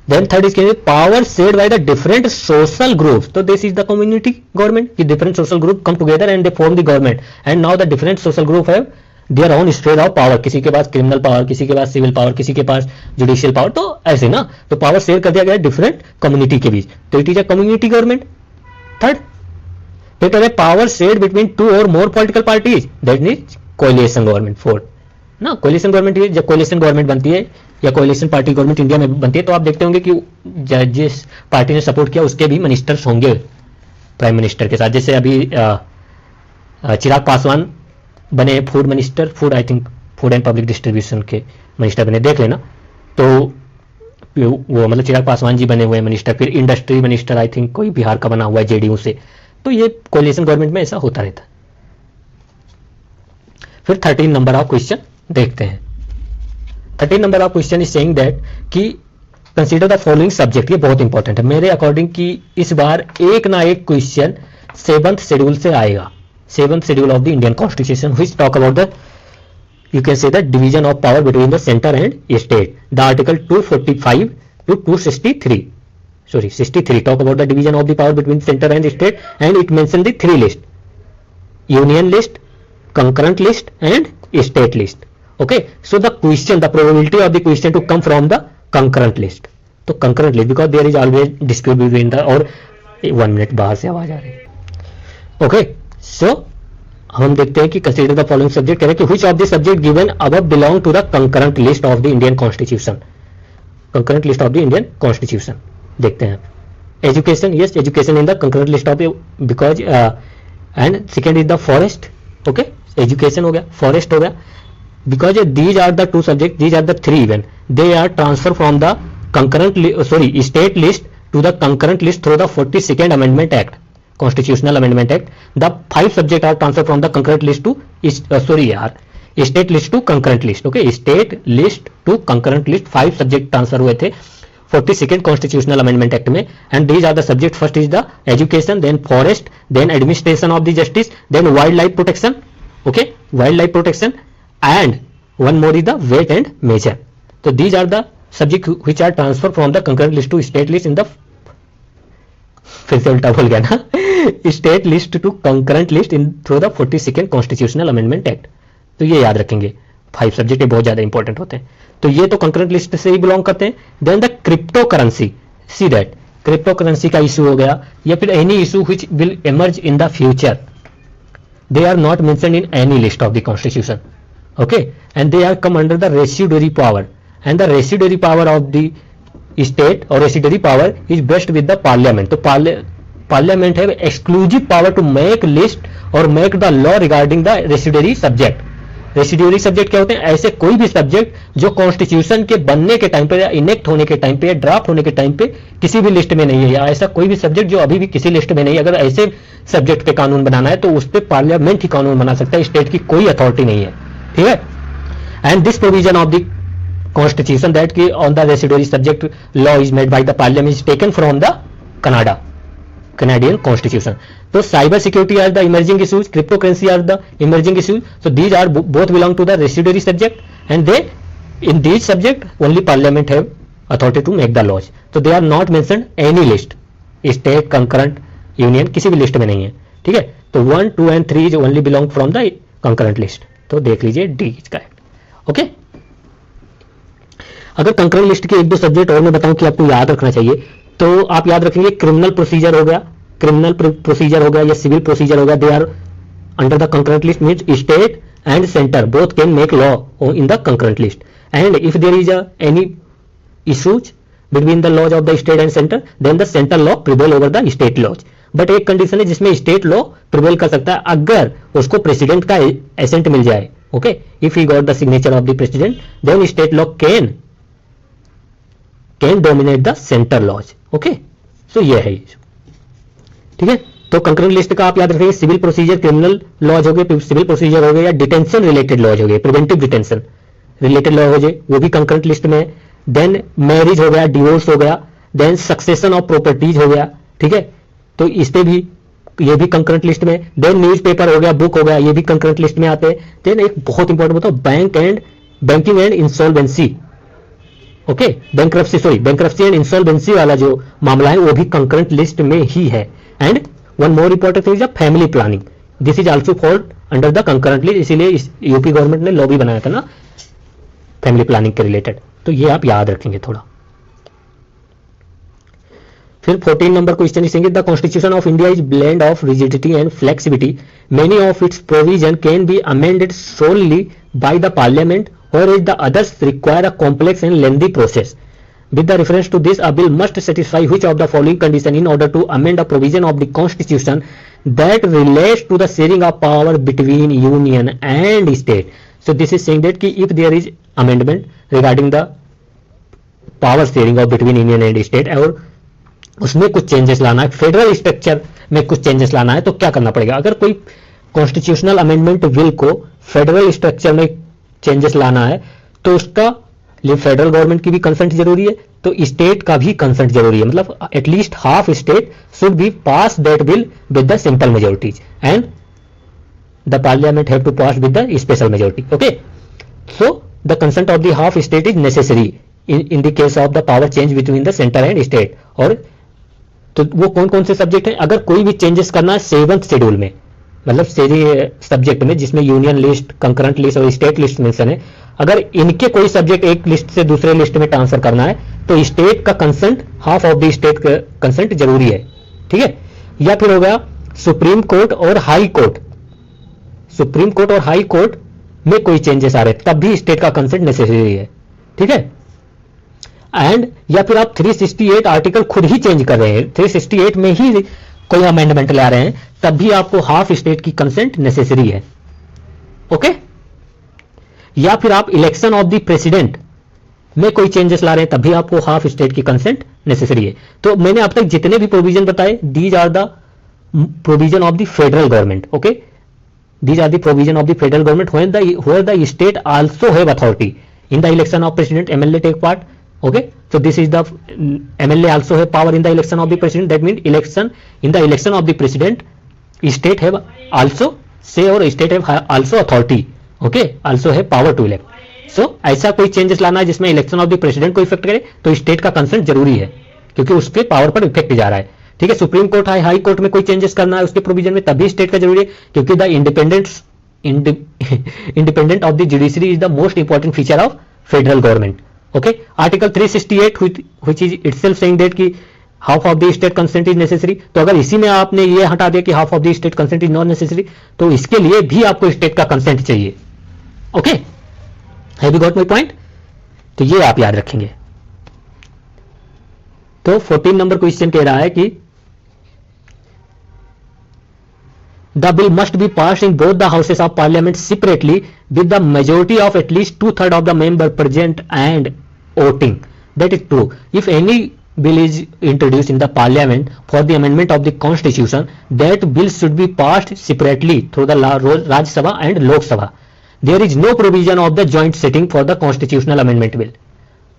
then third is power shared by the different social groups, so this is the community government. The different social group come together and they form the government, and now the different social group have their own sphere of power. किसी के पास क्रिमिनल पावर, किसी के पास सिविल पावर, किसी के पास जुडिशियल पावर, तो ऐसे ना, तो पावर शेयर कर दिया गया डिफरेंट कम्युनिटी के बीच, तो it is a community government. Third, फिर कहते हैं पावर शेयर बिटवीन 2 और मोर political parties, that means coalition government. Fourth ना, कोएलिशन गवर्नमेंट, जब कोएलिशन गवर्नमेंट बनती है या कोएलिशन पार्टी गवर्नमेंट इंडिया में बनती है, तो आप देखते होंगे कि जिस पार्टी ने सपोर्ट किया उसके भी मिनिस्टर्स होंगे प्राइम मिनिस्टर के साथ. जैसे अभी चिराग पासवान बने food minister, food I think food and public distribution के मिनिस्टर बने, देख लेना. तो वो मतलब चिराग पासवान जी बने हुए मिनिस्टर. फिर इंडस्ट्री मिनिस्टर आई थिंक कोई बिहार का बना हुआ है जेडीयू से. तो ये कोएलिशन गवर्नमेंट में ऐसा होता रहता है. फिर 13 नंबर ऑफ क्वेश्चन देखते हैं. 13 number of question is saying that कि कंसीडर द फॉलोइंग सब्जेक्ट. ये बहुत इंपॉर्टेंट है मेरे अकॉर्डिंग कि इस बार एक ना एक क्वेश्चन 7th शेड्यूल से आएगा. 7th schedule of the Indian constitution which talk about the, you can say the division of power between the center and state. The article 245 to 263, sorry 63 talk about the division of the power between center and state, and it mentioned the 3 list: union list, concurrent list and state list. Okay, so the question, the probability of the question to come from the concurrent list, तो concurrent list because there is always dispute between the, और 1 minute बाहर से आवाज आ रही है. Okay, so हम देखते हैं कि कंसीडर द फॉलोइंग सब्जेक्ट, कह रहे हैं कि which of the subject given above belong to the concurrent list of the Indian constitution. Concurrent list of the Indian constitution देखते हैं. Education, yes education in the concurrent list of, because and second is the forest. Okay, education हो गया, फॉरेस्ट हो गया, because these are the 2 subject, these are the 3 even, they are transfer from the concurrent sorry state list to the concurrent list through the 42nd amendment act, Constitutional Amendment Act. The 5 subjects are transferred from the concurrent list to state list to concurrent list. Okay, state list to concurrent list 5 subject transfer हुए थे 42nd Constitutional Amendment Act में, and these are the subject. First is the education, then forest, then administration of the justice, then wildlife protection. Okay, wildlife protection, and one more is the weight and measure. So these are the subject which are transferred from the concurrent list to state list in the, फिर से उल्टा बोल गया ना, state list to concurrent list in through the 42nd constitutional amendment act. तो ये याद रखेंगे, 5 सब्जेक्ट बहुत ज्यादा इंपॉर्टेंट होते हैं. तो ये तो कंकरेंट लिस्ट से ही बिलोंग करते हैं. Then the crypto currency, see that crypto currency का इशू हो गया, या फिर any issue which will emerge in the future, they are not mentioned in any list of the constitution. Okay, and they are come under the residuary power, and the residuary power of the state और residuary power is best with the parliament. तो पार्लियामेंट है exclusive power to make list और make the law regarding the residuary subject. Residuary subject क्या होते हैं? ऐसे कोई भी सब्जेक्ट जो कॉन्स्टिट्यूशन के बनने के टाइम पे या इनेक्ट होने के टाइम पे या ड्राफ्ट होने के टाइम पे किसी भी लिस्ट में नहीं है, या ऐसा कोई भी सब्जेक्ट जो अभी भी किसी लिस्ट में नहीं है, अगर ऐसे सब्जेक्ट पे कानून बनाना है तो उस पर पार्लियामेंट ही कानून बना सकता है, स्टेट की कोई अथॉरिटी नहीं है. ठीक है, and this provision of the Constitution that on the residuary subject law is made by the parliament is taken from the Canadian Constitution. So cyber security are the emerging issues, cryptocurrency are the emerging issues. So these are both belong to the residuary subject, and they in these subject only parliament have authority to make the laws. So they are not mentioned any list, state, concurrent, union, किसी भी लिस्ट में नहीं है. ठीक है, तो 1, 2 and 3 जो only belong from the concurrent list. तो देख लीजिए डी इज करेक्ट. ओके, अगर कंकरेंट लिस्ट के 1-2 सब्जेक्ट और मैं बताऊं कि आपको याद रखना चाहिए, तो आप याद रखेंगे क्रिमिनल प्रोसीजर हो गया, क्रिमिनल प्रोसीजर हो गया या सिविल प्रोसीजर हो गया, they are under the concurrent list. Means state and centre both can make law in the concurrent list, and if there is any issues between the laws of the state and centre, then the central law prevail over the state laws. But एक कंडीशन है जिसमें स्टेट लॉ प्रिवेल कर सकता है अगर उसको प्रेसिडेंट का एसेंट मिल जाए. Okay, if he got the signature of the president, then state law can dominate the centre laws. Okay, so ये है. ठीक है, तो कंकरेंट लिस्ट का आप याद रखिए सिविल प्रोसीजर, क्रिमिनल लॉज हो गए, सिविल प्रोसीजर हो गए, या डिटेंशन रिलेटेड लॉज हो गए, प्रिवेंटिव डिटेंशन रिलेटेड लॉ हो जाए वो भी कंकरेंट लिस्ट में है। देन मैरिज हो गया, डिवोर्स हो गया, देन सक्सेशन ऑफ प्रॉपर्टीज हो गया, ठीक है, तो इस पे भी ये भी कंकरेंट लिस्ट में। देन न्यूज़पेपर हो गया, बुक हो गया, ये भी कंकरेंट लिस्ट में आते हैं। देन एक बहुत इंपॉर्टेंट बताओ, banking and insolvency, okay, bankruptcy and insolvency वाला जो मामला है वो भी कंकरेंट लिस्ट में ही है। And one more important thing is family planning, this is also fold under the concurrent list, इसीलिए यूपी गवर्नमेंट ने लॉ भी बनाया था ना फैमिली प्लानिंग के रिलेटेड, तो ये आप याद रखेंगे थोड़ा। फिर 14 number question is the constitution of India is blend of rigidity and flexibility, many of its provision can be amended solely by the parliament whereas the others require a complex and lengthy process. With the reference to this, a bill must satisfy which of the following condition in order to amend a provision of the constitution that relates to the sharing of power between union and state. So this is saying that कि if there is amendment regarding the power sharing of between union and state और उसमें कुछ चेंजेस लाना है, फेडरल स्ट्रक्चर में कुछ चेंजेस लाना है, तो क्या करना पड़ेगा? अगर कोई कॉन्स्टिट्यूशनल अमेंडमेंट बिल को फेडरल स्ट्रक्चर में चेंजेस लाना है तो उसका फेडरल गवर्नमेंट की भी कंसेंट जरूरी है, तो स्टेट का भी कंसेंट जरूरी है, मतलब at least half state should be pass that bill with the simple majorities and the parliament have to pass with the special majority, okay. So the consent of the half state is necessary in the case of the power change between the centre and state. और तो वो कौन कौन से सब्जेक्ट है? अगर कोई भी चेंजेस करना है 7th शेड्यूल में, मतलब सब्जेक्ट में जिसमें यूनियन लिस्ट, कंकरेंट लिस्ट और स्टेट लिस्ट मेंशन है, अगर इनके कोई सब्जेक्ट एक लिस्ट से दूसरे लिस्ट में ट्रांसफर करना है तो स्टेट का consent, half of the state का कंसेंट जरूरी है, ठीक है। या फिर हो गया सुप्रीम कोर्ट और हाई कोर्ट, सुप्रीम कोर्ट और हाई कोर्ट में कोई चेंजेस आ रहे तब भी स्टेट का कंसेंट नेसेसरी है, ठीक है। एंड या फिर आप 368 आर्टिकल खुद ही चेंज कर रहे हैं, 368 में ही कोई अमेंडमेंट ला रहे हैं, तब भी आपको हाफ स्टेट की कंसेंट नेसेसरी है, ओके। या फिर आप इलेक्शन ऑफ द प्रेसिडेंट में कोई चेंजेस ला रहे हैं तब भी आपको हाफ स्टेट की कंसेंट नेसेसरी है। तो मैंने अब तक जितने भी प्रोविजन बताए, these are the provision of the federal government, okay, these are the provision of the federal government where the state also have authority in the election of president, MLA take part, okay, so this is the MLA also have power in the election of the president, that means in the election of the president state have also say or state have also authority, okay, also have power to elect. So ऐसा कोई चेंजेस लाना है जिसमें इलेक्शन ऑफ द प्रेसिडेंट को इफेक्ट करे तो स्टेट का कंसेंट जरूरी है क्योंकि उसके पावर पर इफेक्ट जा रहा है, ठीक है। सुप्रीम कोर्ट, हाई कोर्ट में कोई चेंजेस करना है उसके प्रोविजन में तभी स्टेट का जरूरी है क्योंकि the independent of the judiciary is the most important feature of federal government, okay. Article 368 which is itself saying that कि half of the state consent is necessary, तो अगर इसी में आपने ये हटा दिया कि half of the state consent is not necessary तो इसके लिए भी आपको स्टेट का कंसेंट चाहिए, okay. Have you got my point? तो ये आप याद रखेंगे। तो 14 नंबर क्वेश्चन कह रहा है कि the bill must be passed in both the houses of parliament separately with the majority of at least 2/3 of the member present and voting. That is true. If any bill is introduced in the parliament for the amendment of the constitution, that bill should be passed separately through the Rajya Sabha and Lok Sabha. There is no provision of the joint sitting for the constitutional amendment bill.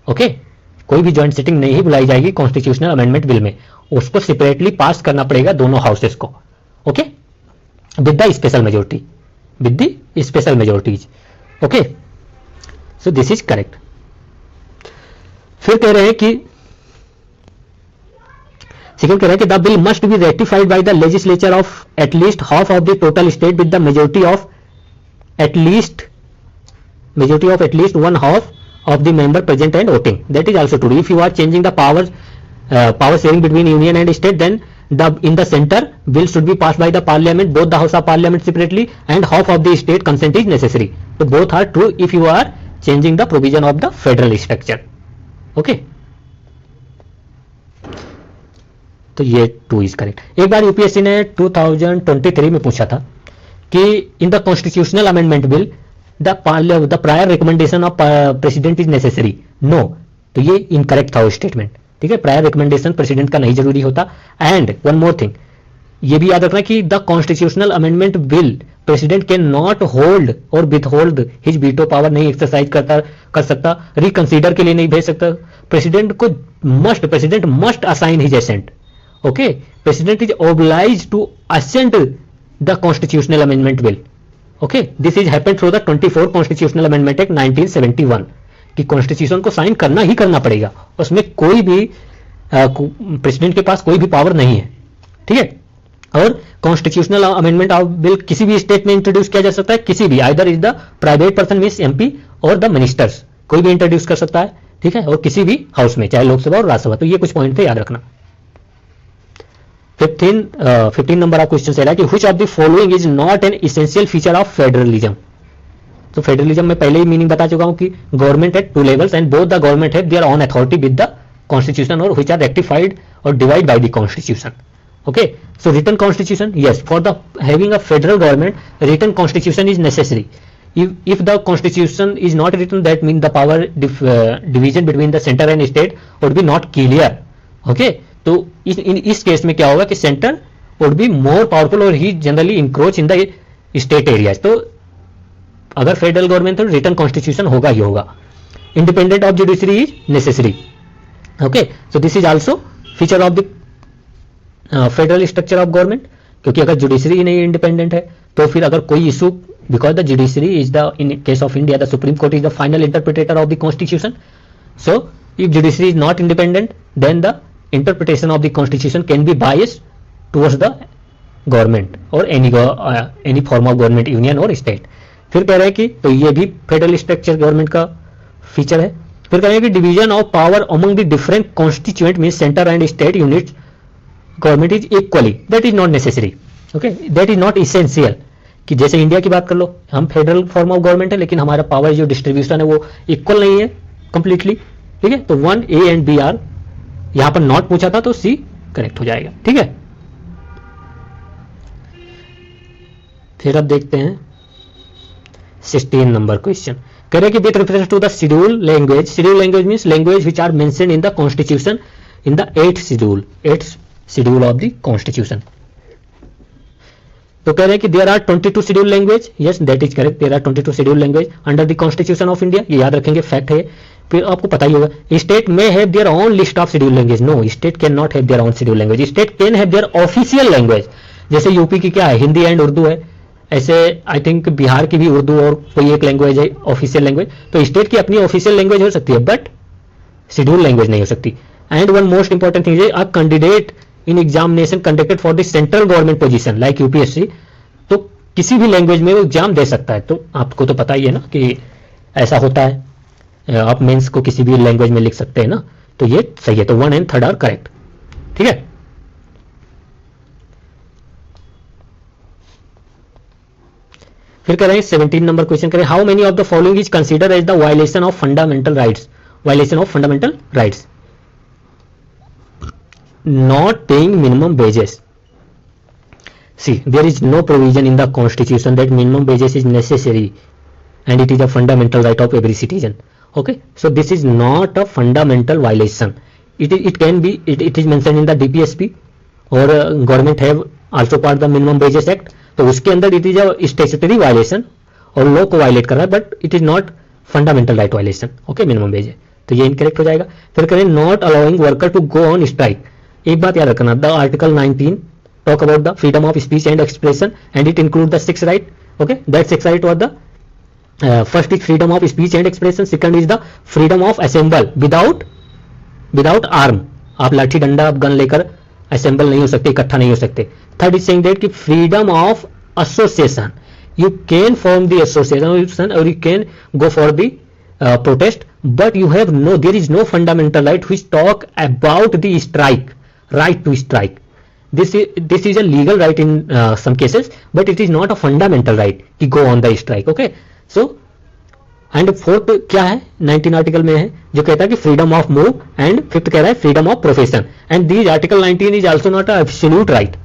Okay? कोई भी जॉइंट सिटिंग नहीं बुलाई जाएगी कॉन्स्टिट्यूशनल अमेंडमेंट बिल में, उसको सेपरेटली पास करना पड़ेगा दोनों हाउसेस को, okay, with the special majority, with the special majorities, okay, so this is correct. फिर कह रहे हैं कि सेकंड कह रहे हैं कि the bill must be ratified by the legislature of at least half of the total state with the majority of at least one half of the member present and voting. That is also true. If you are changing the power sharing between union and state, then in the center bill should be passed by the parliament, both the house of parliament separately, and half of the state consent is necessary. So both are true if you are changing the provision of the federal structure. Okay. तो ये 2 is correct. एक बार यूपीएससी ने 2023 में पूछा था कि in the constitutional amendment bill the prior recommendation of president is necessary. No, तो ये इनकरेक्ट था वो स्टेटमेंट, ठीक है। प्रायर रिकमेंडेशन प्रेसिडेंट का नहीं जरूरी होता। एंड वन मोर थिंग, ये भी याद रखना कि the constitutional amendment bill president can not hold or withhold his veto power, नहीं एक्सरसाइज कर सकता, रिकंसीडर के लिए नहीं भेज सकता। President must assign his assent. Okay, president is oblige to assent the constitutional amendment bill. Okay, this is happened through the 24 constitutional amendment act 1971 कि कॉन्स्टिट्यूशन को साइन करना ही करना पड़ेगा, उसमें कोई भी प्रेसिडेंट के पास कोई भी पावर नहीं है। ठीक है, और कॉन्स्टिट्यूशनल अमेंडमेंट ऑफ बिल किसी भी स्टेट में इंट्रोड्यूस किया जा सकता है, किसी भी, either is the private person means MP और द मिनिस्टर्स, कोई भी इंट्रोड्यूस कर सकता है। ठीक है, और किसी भी हाउस में, चाहे लोकसभा और राज्यसभा। तो ये कुछ पॉइंट थे, याद रखना। 15 नंबर ऑफ क्वेश्चन है कि which of the following is not an essential feature of federalism. तो फेडरलिज्म में पहले ही मीनिंग बता चुका हूं कि government at 2 levels and both the government have their own authority with the constitution और व्हिच आर रेक्टिफाइड और divide by the constitution. Okay, so written constitution, yes, for the having a federal government, written constitution is necessary. If the constitution is not written, that means the power division between the center and state would be not clear. Okay, तो इस केस में क्या होगा कि centre would be more powerful और he generally encroach in the state areas. तो अगर फेडरल गवर्नमेंट तो रिटन कॉन्स्टिट्यूशन होगा ही होगा। Independent of judiciary is necessary. Okay, so this is also feature of the federal structure of government, क्योंकि अगर जुडिशरी ही नहीं इंडिपेंडेंट है तो फिर अगर कोई issue, because the judiciary is the, in case of India the supreme court is the final interpreter of the constitution. So if judiciary is not independent then the interpretation of the constitution can be biased towards the government or any form of government, union or state. फिर कह रहे हैं कि तो ये भी फेडरल स्ट्रक्चर गवर्नमेंट का फीचर है। फिर कह रहे हैं कि division of power among the different constituent mean centre and state units government is equally, that is not necessary. Okay, that is not essential. कि जैसे इंडिया की बात कर लो, हम फेडरल फॉर्म ऑफ गवर्नमेंट है लेकिन हमारा पावर जो डिस्ट्रीब्यूशन है वो इक्वल नहीं है कंप्लीटली। ठीक है, तो 1 A एंड B आर, यहां पर नॉट पूछा था तो C करेक्ट हो जाएगा। ठीक है, फिर अब देखते हैं 16 नंबर क्वेश्चन। कह रहे कि with reference to the schedule language means language which are mentioned in the constitution in the 8th schedule of the constitution. तो कह रहे हैं कि there are 22 schedule language, yes that is correct, there are 22 schedule language under the constitution of India. ये याद रखेंगे, फैक्ट है। फिर आपको पता ही होगा स्टेट में have their own list of schedule language, no state can not have their own schedule language, state can have their official language. जैसे यूपी की क्या है, हिंदी एंड उर्दू है, ऐसे आई थिंक बिहार की भी उर्दू और कोई एक लैंग्वेज है ऑफिशियल लैंग्वेज। तो स्टेट की अपनी ऑफिशियल लैंग्वेज हो सकती है बट शेड्यूल लैंग्वेज नहीं हो सकती। And one most important thing is a candidate in examination conducted for the central government position like UPSC, तो किसी भी लैंग्वेज में वो एग्जाम दे सकता है। तो आपको तो पता ही है ना कि ऐसा होता है, आप मेंस को किसी भी लैंग्वेज में लिख सकते हैं ना, तो ये सही है। तो 1 and 3 आर करेक्ट। ठीक है, फिर कह रहे हैं 17 नंबर क्वेश्चन करें, how many of the following is consider as the violation of fundamental rights. Violation of fundamental rights, not paying minimum wages. See, there is no provision in the constitution that minimum wages is necessary and it is a fundamental right of every citizen. Okay, so this is not a fundamental violation. It can be, it is mentioned in the DPSP or government have also part the minimum wages act, तो उसके अंदर it is a statutory violation और लॉ को वायलेट कर रहा है but it is not fundamental right violation. Okay, minimum wage है, तो ये इनकरेक्ट हो जाएगा। फिर करें not allowing worker to go on strike. एक बात याद रखना, the article 19 talk about the freedom of speech and expression and it include the 6 right. Okay, that 6 right was the first is freedom of speech and expression, second is the freedom of assemble without arm, आप लाठी डंडा आप गन लेकर असेंबल नहीं हो सकते, इकट्ठा नहीं हो सकते। थर्ड इज सेइंग दैट कि freedom of association, you can form the association और you can go for the protest, but you have no, there is no fundamental right which talk about the strike, right to strike. This is a legal right in some cases, but it is not a fundamental right to go on the strike. Okay, so and fourth क्या है 19 आर्टिकल में है जो कहता है कि freedom of move, and fifth कह रहा है freedom of profession, and these article 19 is also not a absolute right,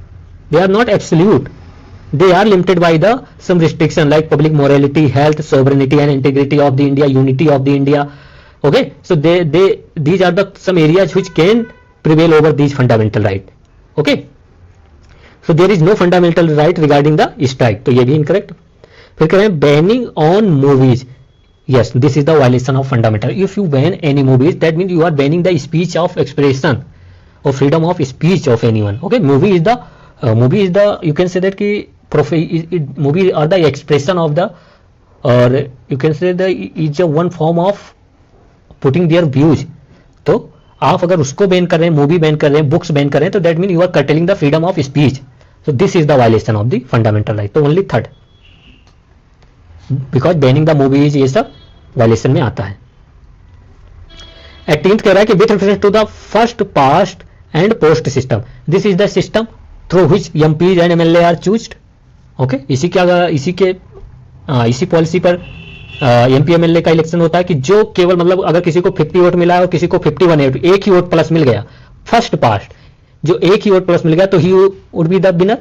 they are not absolute, they are limited by the some restriction like public morality, health, sovereignty and integrity of the India, unity of the India. Okay, so these are the some areas which can prevail over these fundamental right. Okay, so there is no fundamental right regarding the strike, तो ये भी इनकरेक्ट। फिर कह रहे हैं banning on movies, yes this is the violation of fundamental. If you ban any movies, that means you are banning the speech of expression or freedom of speech of anyone. Okay, movie is the you can say that ki movie are the expression of the, or you can say that is a one form of putting their views. तो आप अगर उसको बैन कर रहे हैं, मूवी बैन कर रहे हैं, बुक्स बैन कर रहे हैं, तो that mean you are curtailing the freedom of speech. So this is the violation of the fundamental right. तो only third, because banning the movies ये सब वायलेशन में आता है. 18th कह रहा है कि with reference to the first past and post system, this is the system through which MPs and MLA are choosed. Okay, इसी पॉलिसी पर एमपी एमएलए का इलेक्शन होता है कि जो केवल मतलब अगर किसी को 50 वोट मिला है और किसी को 51 वोट, एक ही वोट प्लस मिल गया, फर्स्ट पास्ट जो एक ही वोट प्लस मिल गया, तो he would be the winner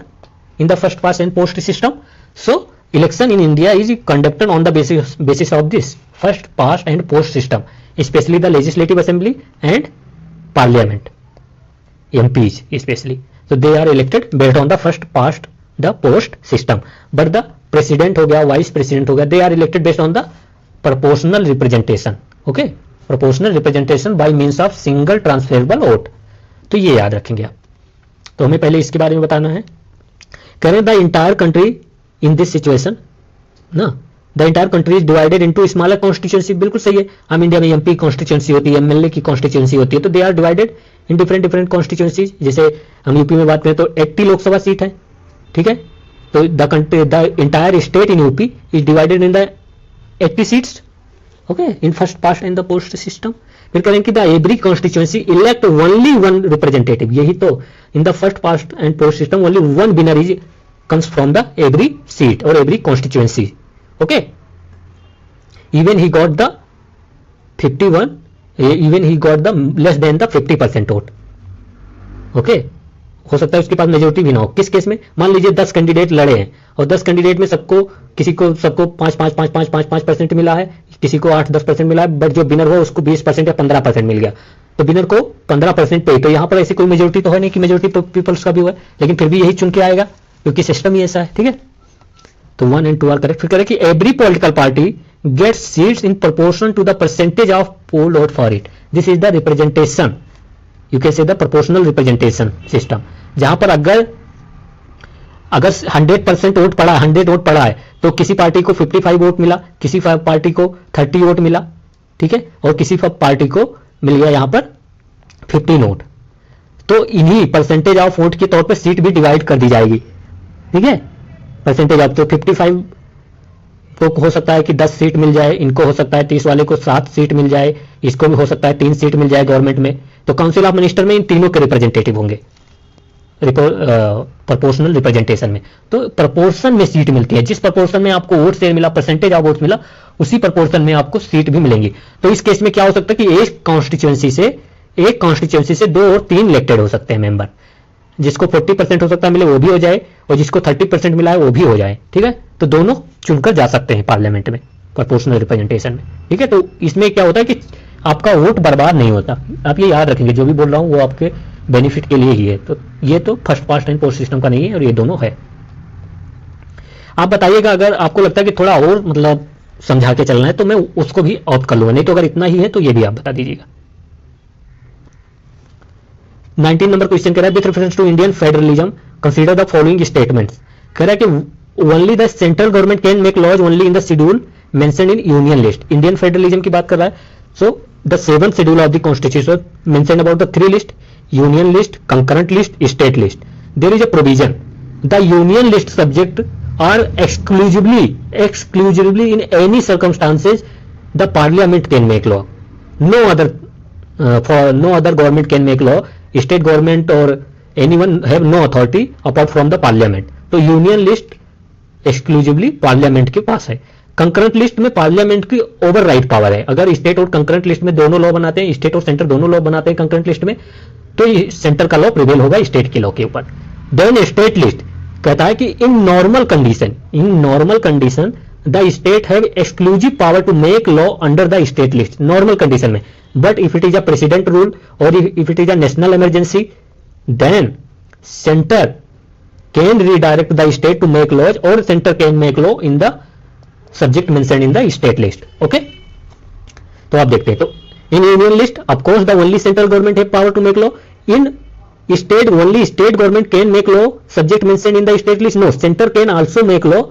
in the first past and post system. So election in India is conducted on the basis of this first past and post system, especially the legislative assembly and parliament, MPs especially. So they are elected based on the first past the post system. But the president हो गया, vice president हो गया, they are elected based on the proportional representation. Okay, proportional representation by means of single transferable vote. तो ये याद रखेंगे आप. तो हमें पहले इसके बारे में बताना है. करें the entire country in this situation ना, the entire country is divided into smaller constituency. बिल्कुल सही है. हम इंडिया में एमपी कॉन्स्टिट्यूंसी होती है, एमएलए की कॉन्स्टिट्यूंसी होती है, तो they are divided in different constituencies. जैसे हम यूपी में बात करें तो 80 लोकसभा सीट है, ठीक है. तो the entire state in UP is divided in the 80 seats. Okay, in first past and the post system. फिर करें कि the every constituency elect only one representative. यही तो in the first past and post system only one winner is comes from the every seat or every constituency. Okay, even he got the 51, even he got the less than the 50% vote. Okay, हो सकता है उसके पास मेजोरिटी भी ना हो. किस केस में, मान लीजिए 10 कैंडिडेट लड़े हैं और 10 कैंडिडेट में सबको 5% मिला है, किसी को 8-10% मिला है, बट जो विनर हुआ उसको 20% या 15% मिल गया, तो विनर को 15% पे. तो यहां पर ऐसी कोई मेजोरिटी तो है नहीं कि मेजोरिटी पीपल्स का भी हुआ है, लेकिन फिर भी यही चुन के आएगा क्योंकि सिस्टम ही ऐसा है. ठीक है, तो 1 and 2 आर करेक्ट. फिर करें कि every political party gets seats in proportion to the percentage of poll vote for it. This is the representation, you can say the proportional representation system, जहां पर अगर 100% वोट पड़ा, 100 वोट पड़ा है, तो किसी पार्टी को 55 वोट मिला, किसी पार्टी को 30 वोट मिला, ठीक है, और किसी पार्टी को मिल गया यहां पर 15 वोट. तो इन्हीं परसेंटेज ऑफ वोट के तौर पर सीट भी डिवाइड कर दी जाएगी. ठीक है, परसेंटेज ऑफ, तो 55 को हो सकता है कि 10 सीट मिल जाए, इनको हो सकता है 30 वाले को 7 सीट मिल जाए, इसको भी हो सकता है 3 सीट मिल जाए गवर्नमेंट में. तो काउंसिल ऑफ मिनिस्टर में इन तीनों के रिप्रेजेंटेटिव होंगे प्रोपोर्शनल रिप्रेजेंटेशन में. तो प्रपोर्शन में सीट मिलती है, जिस प्रपोर्शन में आपको वोट शेयर मिला, परसेंटेज ऑफ वोट मिला, उसी प्रपोर्शन में आपको सीट भी मिलेंगी. तो इस केस में क्या हो सकता है कि एक कॉन्स्टिट्यूंसी से 2 और 3 इलेक्टेड हो सकते हैं मेंबर. जिसको 40% हो सकता है मिले वो भी हो जाए, और जिसको 30% मिला है वो भी हो जाए. ठीक है, तो दोनों चुनकर जा सकते हैं पार्लियामेंट में प्रोपोर्शनल रिप्रेजेंटेशन में. ठीक है, तो इसमें क्या होता है कि आपका वोट बर्बाद नहीं होता. आप ये याद रखेंगे, जो भी बोल रहा हूं वो आपके बेनिफिट के लिए ही है. तो ये तो first past and post system का नहीं है, और ये दोनों है. आप बताइएगा अगर आपको लगता है कि थोड़ा और मतलब समझा के चलना है तो मैं उसको भी ऑप्ट कर लूंगा, नहीं तो अगर इतना ही है तो ये भी आप बता दीजिएगा. 19 नंबर क्वेश्चन कह रहा है with reference to Indian federalism consider the following statements. कह रहा है कि only the central government can make laws only in the schedule mentioned in union list. Indian federalism की बात कर रहा है. So the 7th schedule of the constitution mentioned about the 3 list, union list, concurrent list, state list. There is a provision the union list subject are exclusively in any circumstances the parliament can make law. No other government can make law. State government or anyone have no authority apart from the parliament. तो यूनियन लिस्ट एक्सक्लूसिवली पार्लियामेंट के पास है. कंकरेंट लिस्ट में पार्लियामेंट की ओवरराइड पावर है. अगर स्टेट और कंकरेंट लिस्ट में दोनों लॉ बनाते हैं, स्टेट और सेंटर दोनों लॉ बनाते हैं कंकरेंट लिस्ट में, तो सेंटर का लॉ प्रिवेल होगा स्टेट के लॉ के ऊपर. देन स्टेट लिस्ट कहता है कि in normal condition the state have exclusive power to make law under the state list. Normal condition में. But if it is a president rule or if it is a national emergency, then centre can redirect the state to make laws or centre can make law in the subject mention in the state list. Okay, तो आप देखते हैं, तो in union list of course the only central government have power to make law. In state only state government can make law subject mention in the state list. No, centre can also make law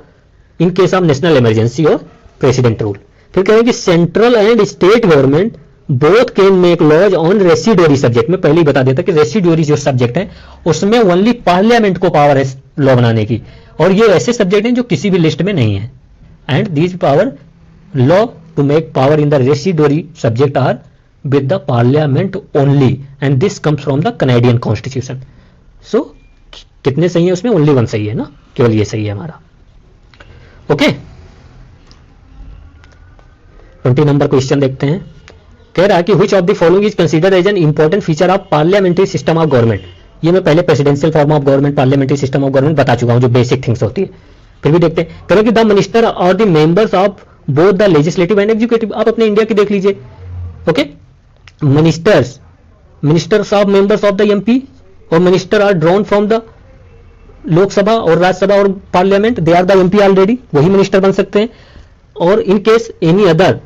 in case of national emergency और प्रेसिडेंट रूल. फिर कह रहे हैं कि central and state government both can make laws on residuary subject. में पहले ही बता देता कि रेसिडुअरी जो सब्जेक्ट है उसमें ओनली पार्लियामेंट को पावर है लॉ बनाने की, और ये ऐसे सब्जेक्ट हैं जो किसी भी लिस्ट में नहीं है. And these power law to make power in the residuary subject are with the parliament only, and this comes from the Canadian constitution. So कितने सही है उसमें? ओनली वन सही है ना, केवल ये सही है हमारा. ओके, 20 नंबर क्वेश्चन देखते हैं. कह रहा है कि which of the following is considered as an important feature of parliamentary system of government. ये मैं पहले presidential form of government, parliamentary system of government बता चुका हूं, जो बेसिक थिंग्स होती है. फिर भी देखते हैं. कह रहा है कि द मिनिस्टर और the members of both the legislative and executive. आप अपने इंडिया की देख लीजिए. Okay, ministers of members of the MP और minister are drawn from the Lok Sabha और राज्यसभा और parliament, they are the MP already, वही मिनिस्टर बन सकते हैं. और in case any other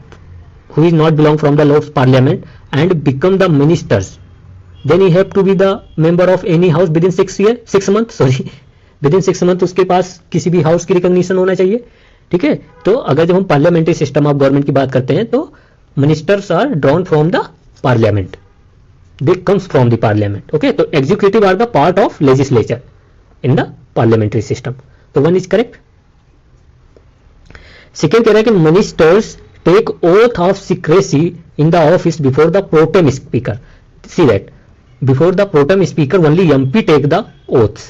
who is not belong from the Lord's parliament and become the ministers, then he have to be the member of any house within 6 months within 6 months उसके पास किसी भी हाउस की रिकॉग्निशन होना चाहिए. ठीक है, तो अगर जब हम पार्लियामेंट्री सिस्टम ऑफ गवर्नमेंट की बात करते हैं तो ministers are drawn from the parliament, they comes from the parliament. Okay, तो executive are the part of legislature in the parliamentary system. तो वन इज करेक्ट. सेकेंड कह रहा है कि ministers take oath of secrecy in the office before the pro tem speaker. See that before the pro tem speaker only MP take the oaths.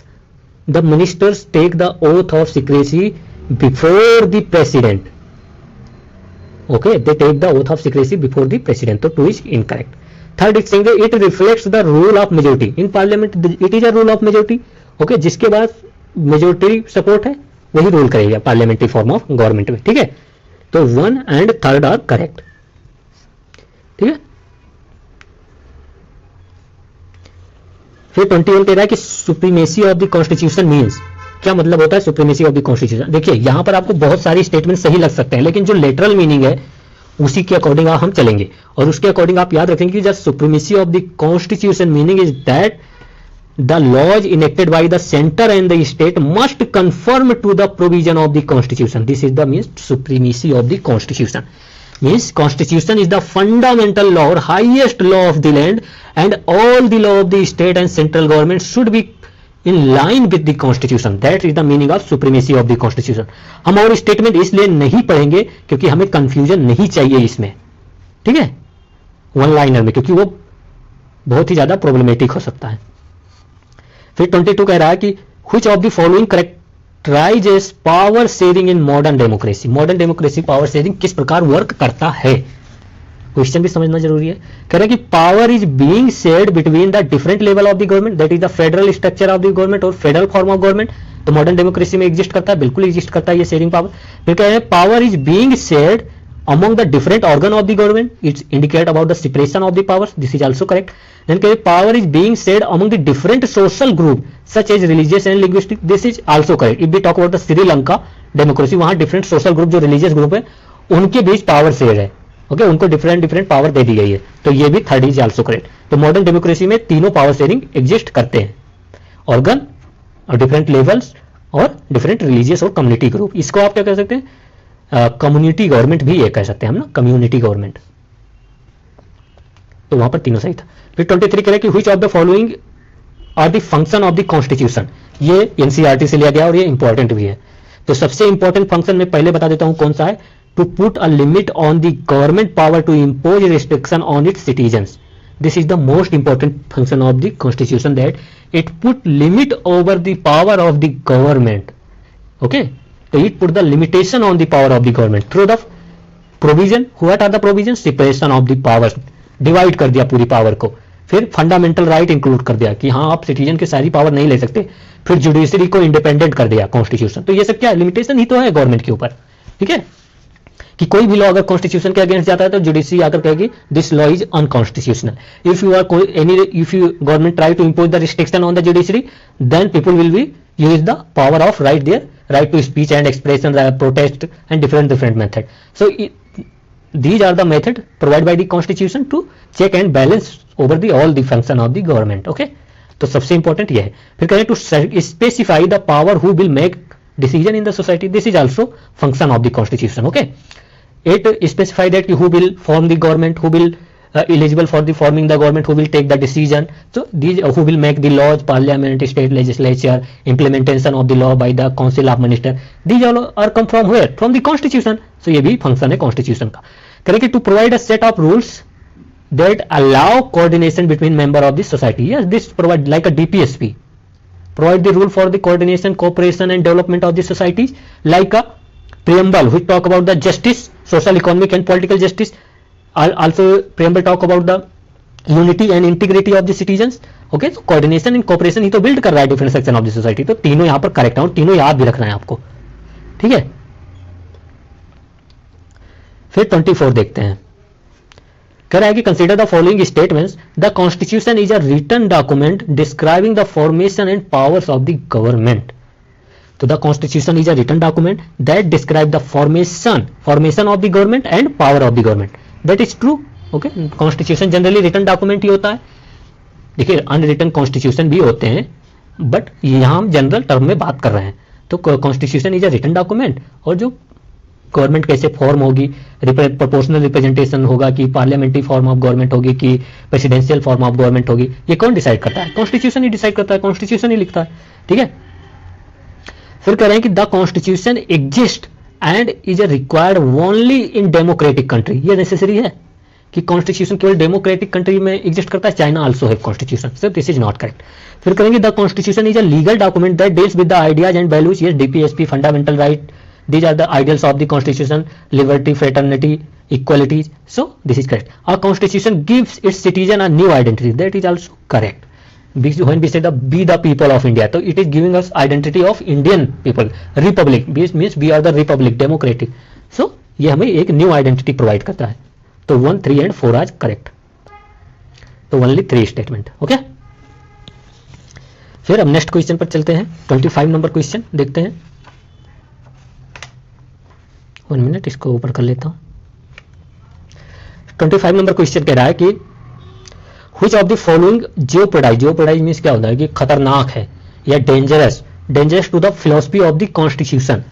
The ministers take the oath of secrecy before the president. Okay, they take the oath of secrecy before the president. So 2 is incorrect. Third is saying that it reflects the rule of majority in parliament. It is a rule of majority. Okay, जिसके बाद majority support है वही रूल करेगा पार्लियामेंट्री फॉर्म ऑफ गवर्नमेंट में. ठीक है, तो 1 एंड 3 आर करेक्ट. ठीक है, फिर 21 कह रहा है कि supremacy of the constitution means. क्या मतलब होता है सुप्रीमेसी ऑफ द कॉन्स्टिट्यूशन? देखिए, यहां पर आपको बहुत सारी स्टेटमेंट सही लग सकते हैं, लेकिन जो लेटरल मीनिंग है उसी के अकॉर्डिंग हम चलेंगे, और उसके अकॉर्डिंग आप याद रखेंगे कि just supremacy of the constitution meaning is that the laws enacted by the center and the state must conform to the provision of the constitution. This is the means supremacy of the constitution. Means constitution is the fundamental law or highest law of the land, and all the law of the state and central government should be in line with the constitution. That is the meaning of supremacy of the constitution. हम और स्टेटमेंट इसलिए नहीं पढ़ेंगे क्योंकि हमें कंफ्यूजन नहीं चाहिए इसमें. ठीक है, वन लाइनर में, क्योंकि वो बहुत ही ज्यादा प्रॉब्लमेटिक हो सकता है. फिर 22 कह रहा है कि which of the following characterizes power sharing in modern democracy. Modern democracy power sharing किस प्रकार वर्क करता है, क्वेश्चन भी समझना जरूरी है. कह रहा है कि power is being shared between the different level of the government, that is the federal structure of the government और फेडरल फॉर्म ऑफ गवर्नमेंट. तो मॉडर्न डेमोक्रेसी में एग्जिस्ट करता है, बिल्कुल एग्जिस्ट करता है ये शेयरिंग पावर. फिर कह रहे हैं power is being shared among the different organ of the government, it's indicate about the separation of the powers. This is also correct. Then power is being shared among the different social group such as religious and linguistic. This is also correct. If we talk about the Sri Lanka democracy, वहां different social group जो religious group है उनके बीच पावर शेयर है. ओके, उनको डिफरेंट पावर दे दी गई है, तो ये भी थर्ड इज आल्सो करेक्ट. तो मॉडर्न डेमोक्रेसी में तीनों पावर शेयरिंग एग्जिस्ट करते हैं, ऑर्गन और डिफरेंट लेवल्स और डिफरेंट रिलीजियस और कम्युनिटी ग्रुप. इसको आप क्या कह सकते हैं, कम्युनिटी गवर्नमेंट भी ये कह सकते हैं हम ना, कम्युनिटी गवर्नमेंट. तो वहां पर तीनों सही था. फिर 23 कह रहे कि which of the following are the function of the constitution. ये एनसीईआरटी से लिया गया और ये इंपॉर्टेंट भी है. तो सबसे इंपॉर्टेंट फंक्शन मैं पहले बता देता हूं कौन सा है. To put a limit on the government power to impose restriction on its citizens. This is the most important function of the constitution, that it put limit over the power of the government. Okay, so it put the limitation on the power of the government through the provision. What are the provisions? Separation of the powers. Divide कर दिया पूरी पावर को. फिर फंडामेंटल राइट इंक्लूड कर दिया कि हाँ आप सिटीजन की सारी पावर नहीं ले सकते. फिर जुडिशरी को इंडिपेंडेंट कर दिया कॉन्स्टिट्यूशन. तो ये सब क्या लिमिटेशन ही तो है गवर्नमेंट के ऊपर. ठीक है, कि कोई भी लॉ अगर कॉन्स्टिट्यूशन के अगेंस्ट जाता है तो जुडिशरी आकर कहेगी this law is unconstitutional. If you are any if you government try to impose the restriction on the judiciary, then people will be use the power of right there, right to speech and expression, protest and different method. So these are the method provided by the constitution to check and balance over the all the function of the government. Okay, तो सबसे इंपॉर्टेंट ये है. फिर कहें to specify the power who will make decision in the society. This is also function of the constitution. Okay, it specify that who will form the government, who will eligible for the forming the government, who will take the decision. So these who will make the laws, parliament, state legislature, implementation of the law by the council of minister. These all are come from where? From the constitution. So ये भी function है constitution का. करें कि to provide a set of rules that allow coordination between member of the society. Yes, this provide like a DPSP. Provide the rule for the coordination, cooperation and development of the societies, like a preamble which talk about the justice, social, economic and political justice. Also preamble talk about the unity and integrity of the citizens. Okay, so coordination and cooperation ही तो build कर रहा है different section of the society. तो तीनों यहाँ पर correct है और तीनों याद भी रखना है आपको. ठीक है, फिर 24 देखते हैं. कह रहा है कि consider the following statements. The constitution is a written document describing the formation and powers of the government. तो the constitution is a written document that describe the formation of the government and power of the government. That is true. Okay, constitution generally written document ही होता है. देखिए अनरिटन कॉन्स्टिट्यूशन भी होते हैं, बट यहां हम जनरल टर्म में बात कर रहे हैं. तो constitution is a written document, और जो गवर्नमेंट कैसे फॉर्म होगी, प्रोपोर्शनल रिप्रेजेंटेशन होगा कि पार्लियामेंट्री फॉर्म ऑफ गवर्नमेंट होगी कि प्रेसिडेंशियल फॉर्म ऑफ गवर्नमेंट होगी, ये कौन डिसाइड करता है? कॉन्स्टिट्यूशन ही डिसाइड करता है, कॉन्स्टिट्यूशन ही लिखता है. ठीक है, फिर कह रहे हैं कि the constitution exist and is required only in democratic country. ये नेसेसरी है कि कॉन्स्टिट्यूशन केवल डेमोक्रेटिक कंट्री में एग्जिस्ट करता है. China also have constitution, so this is not correct. फिर करेंगे the constitution is a legal document that deals with the ideas and values. ये DPSP, fundamental right, these are the ideals of the constitution, liberty, fraternity, equality. So this is correct. Our constitution gives its citizen a new identity. That is also correct. When we say the be the people of India, so it is giving us identity of Indian people. Republic means we are the republic, democratic. So ये हमें एक new identity provide करता है. तो 1, 3 and 4 are correct. तो only 3 statement. Okay. फिर अब नेक्स्ट क्वेश्चन पर चलते हैं. 25 नंबर क्वेश्चन देखते हैं. 1 मिनट, इसको ऊपर कर लेता हूं. 25 नंबर क्वेश्चन कह रहा है कि which of the following jeopardise means क्या होता है कि खतरनाक है या dangerous to the philosophy of the constitution.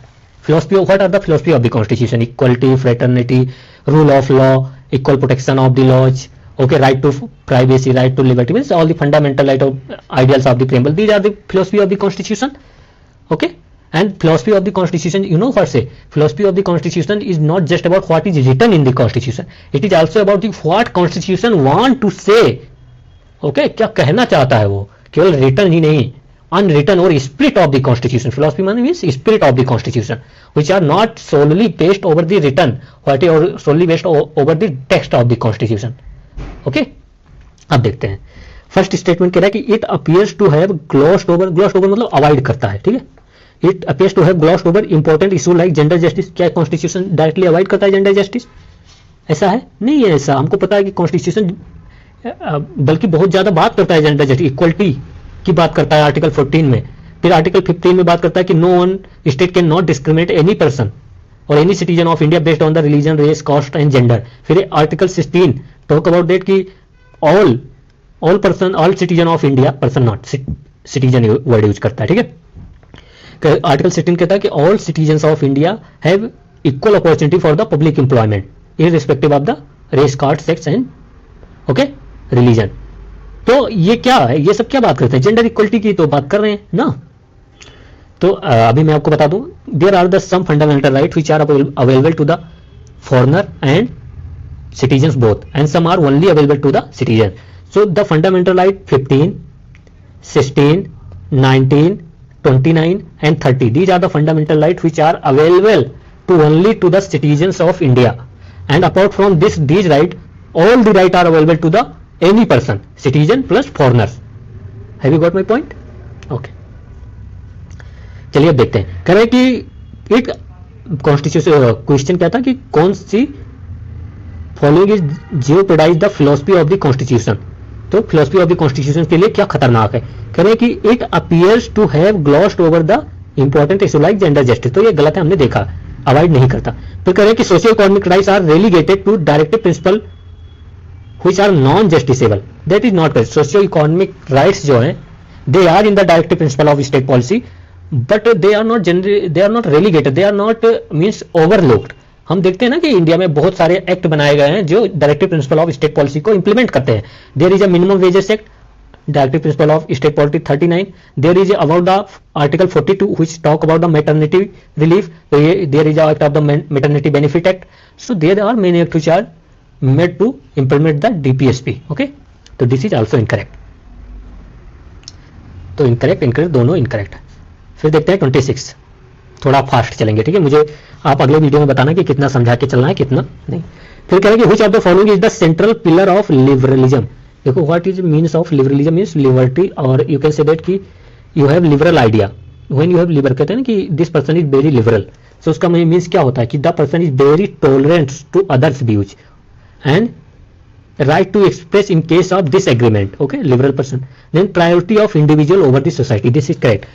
Philosophy of what are the philosophy of the constitution? Equality, fraternity, rule of law, equal protection of the laws, okay, right to privacy, right to liberty, means all the fundamental right of ideals of the preamble. These are the philosophy of the constitution. Okay, and philosophy of the constitution, you know what say? Philosophy of the constitution is not just about what is written in the constitution, it is also about the what constitution want to say. Okay, क्या कहना चाहता है वो, केवल written ही नहीं, unwritten or spirit of the constitution. Philosophy means spirit of the constitution, which are not solely based over the written, what are solely based over the text of the constitution. Okay, अब देखते हैं. फर्स्ट स्टेटमेंट कह रहा है कि it appears to have glossed over मतलब अवॉइड करता है. ठीक है, It appears to have glossed over important issue like gender justice. क्या कॉन्स्टिट्यूशन डायरेक्टली अवॉइड करता है जेंडर जस्टिस? ऐसा है? नहीं है ऐसा. हमको पता है कि कॉन्स्टिट्यूशन बल्कि बहुत ज्यादा बात करता है जेंडर जस्टिस, इक्वलिटी की बात करता है आर्टिकल 14 में. फिर आर्टिकल 15 में बात करता है कि no one state can not discriminate any person or any citizen of India based on the religion, race, caste and gender. फिर आर्टिकल 16 टॉक अबाउट दैट कि all citizen of India, person not citizen word use करता है. ठीक है, आर्टिकल 16 कहता है कि all citizens of India have equal opportunity for the public employment irrespective of the race, caste, sex and okay religion. तो ये क्या है, ये सब क्या बात करते हैं? जेंडर इक्वलिटी की तो बात कर रहे हैं ना. तो अभी मैं आपको बता दूं, there are the some fundamental right which are available to the foreigner and citizens both, and some are only available to the citizen. So the fundamental right 15, 16, 19, 29 and 30. These are the fundamental rights which are available to only to the citizens of India. And apart from this, these rights, all the rights are available to the any person, citizen plus foreigners. Have you got my point? Okay. चलिए अब देखते हैं. कह रहे हैं कि एक कॉन्स्टिट्यूशन क्वेश्चन क्या था कि कौन सी following is jeopardise the philosophy of the constitution. तो फिलोसफी ऑफ द कॉन्स्टिट्यूशन के लिए क्या खतरनाक है, कह रहे हैं कि it appears to have glossed over the important issue like gender justice, तो ये गलत है, हमने देखा, अवॉइड नहीं करता। फिर कह रहे हैं कि socio economic rights are relegated to directive principle which are non justiciable, that is not correct. Socio economic rights जो हैं they are in the directive principle of state policy, but they are not relegated, they are not means overlooked. हम देखते हैं ना कि इंडिया में बहुत सारे एक्ट बनाए गए हैं जो directive principle of state policy को इंप्लीमेंट करते हैं। There is a minimum wages act, directive principle of state policy 39, there is about the article 42 which talk about the maternity relief, there is a act of the maternity benefit act, so there are many act which are made to implement the DPSP, okay. तो दिस इज आल्सो इनकरेक्ट, तो इनकरेक्ट दोनों इनकरेक्ट है। फिर देखते हैं 26, थोड़ा फास्ट चलेंगे, ठीक है, मुझे आप अगले वीडियो में बताना कि कितना समझा के चलना है कितना नहीं। फिर कह रहे हैं कि which of the following is the central pillar of liberalism. देखो what is means of liberalism, means liberty, और यू कैन से दैट कि you have liberal idea, when you have liber, कहते हैं ना कि this person is very liberal, so उसका मीन्स क्या होता है कि the person is very tolerant to others views and right to express in case of disagreement, okay, liberal person. Then priority of individual over the society, this is correct.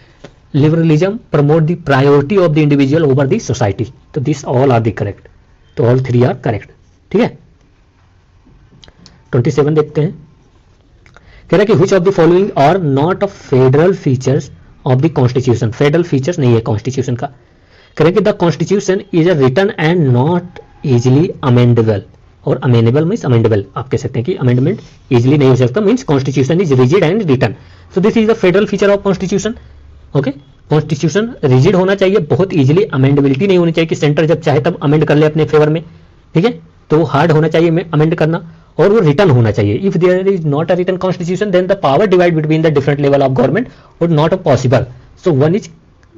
Liberalism promote the priority of the individual over the society, तो this all are the correct, तो all three are correct, ठीक है। 27 देखते हैं, कह रहा है कि which of the following are not a federal features of the constitution, federal features नहीं है constitution का। कह रहा है कि the constitution is a written and not easily amendable, और अमेंडेबल मीन्स अमेंडेबल, आप कह सकते हैं कि अमेंडमेंट इजीली नहीं हो सकता, means constitution is rigid and written, so this is the federal feature of constitution, okay. Constitution rigid होना चाहिए, बहुत इजीली अमेंडेबिलिटी नहीं होनी चाहिए कि सेंटर जब चाहे तब अमेंड कर ले अपने फेवर में, ठीक है, तो हार्ड होना चाहिए अमेंड करना, और वो रिटर्न होना चाहिए। If there is not a written constitution then the power divide between the different level of government would not possible, so one is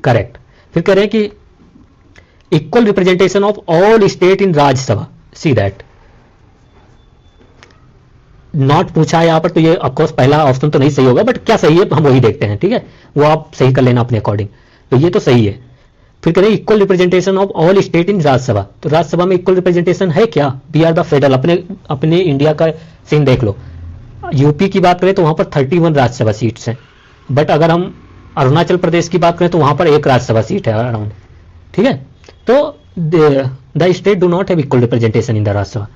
correct. फिर कह रहे हैं कि equal representation of all state in Rajya Sabha, see that not पूछा है यहाँ पर, तो ये ऑफकोर्स पहला ऑप्शन तो नहीं सही होगा, बट क्या सही है हम वही देखते हैं, ठीक है, वो आप सही कर लेना अपने अकॉर्डिंग, तो ये तो सही है। फिर करें equal representation of all state in Rajya Sabha, तो राज्यसभा में इक्वल रिप्रेजेंटेशन है क्या, वी आर द फेडरल, अपने इंडिया का सीन देख लो, यूपी की बात करें तो वहां पर 31 राज्यसभा सीट्स हैं, बट अगर हम अरुणाचल प्रदेश की बात करें तो वहां पर एक राज्यसभा सीट है अराउंड, ठीक है, तो the state do not have equal representation in the Rajya Sabha,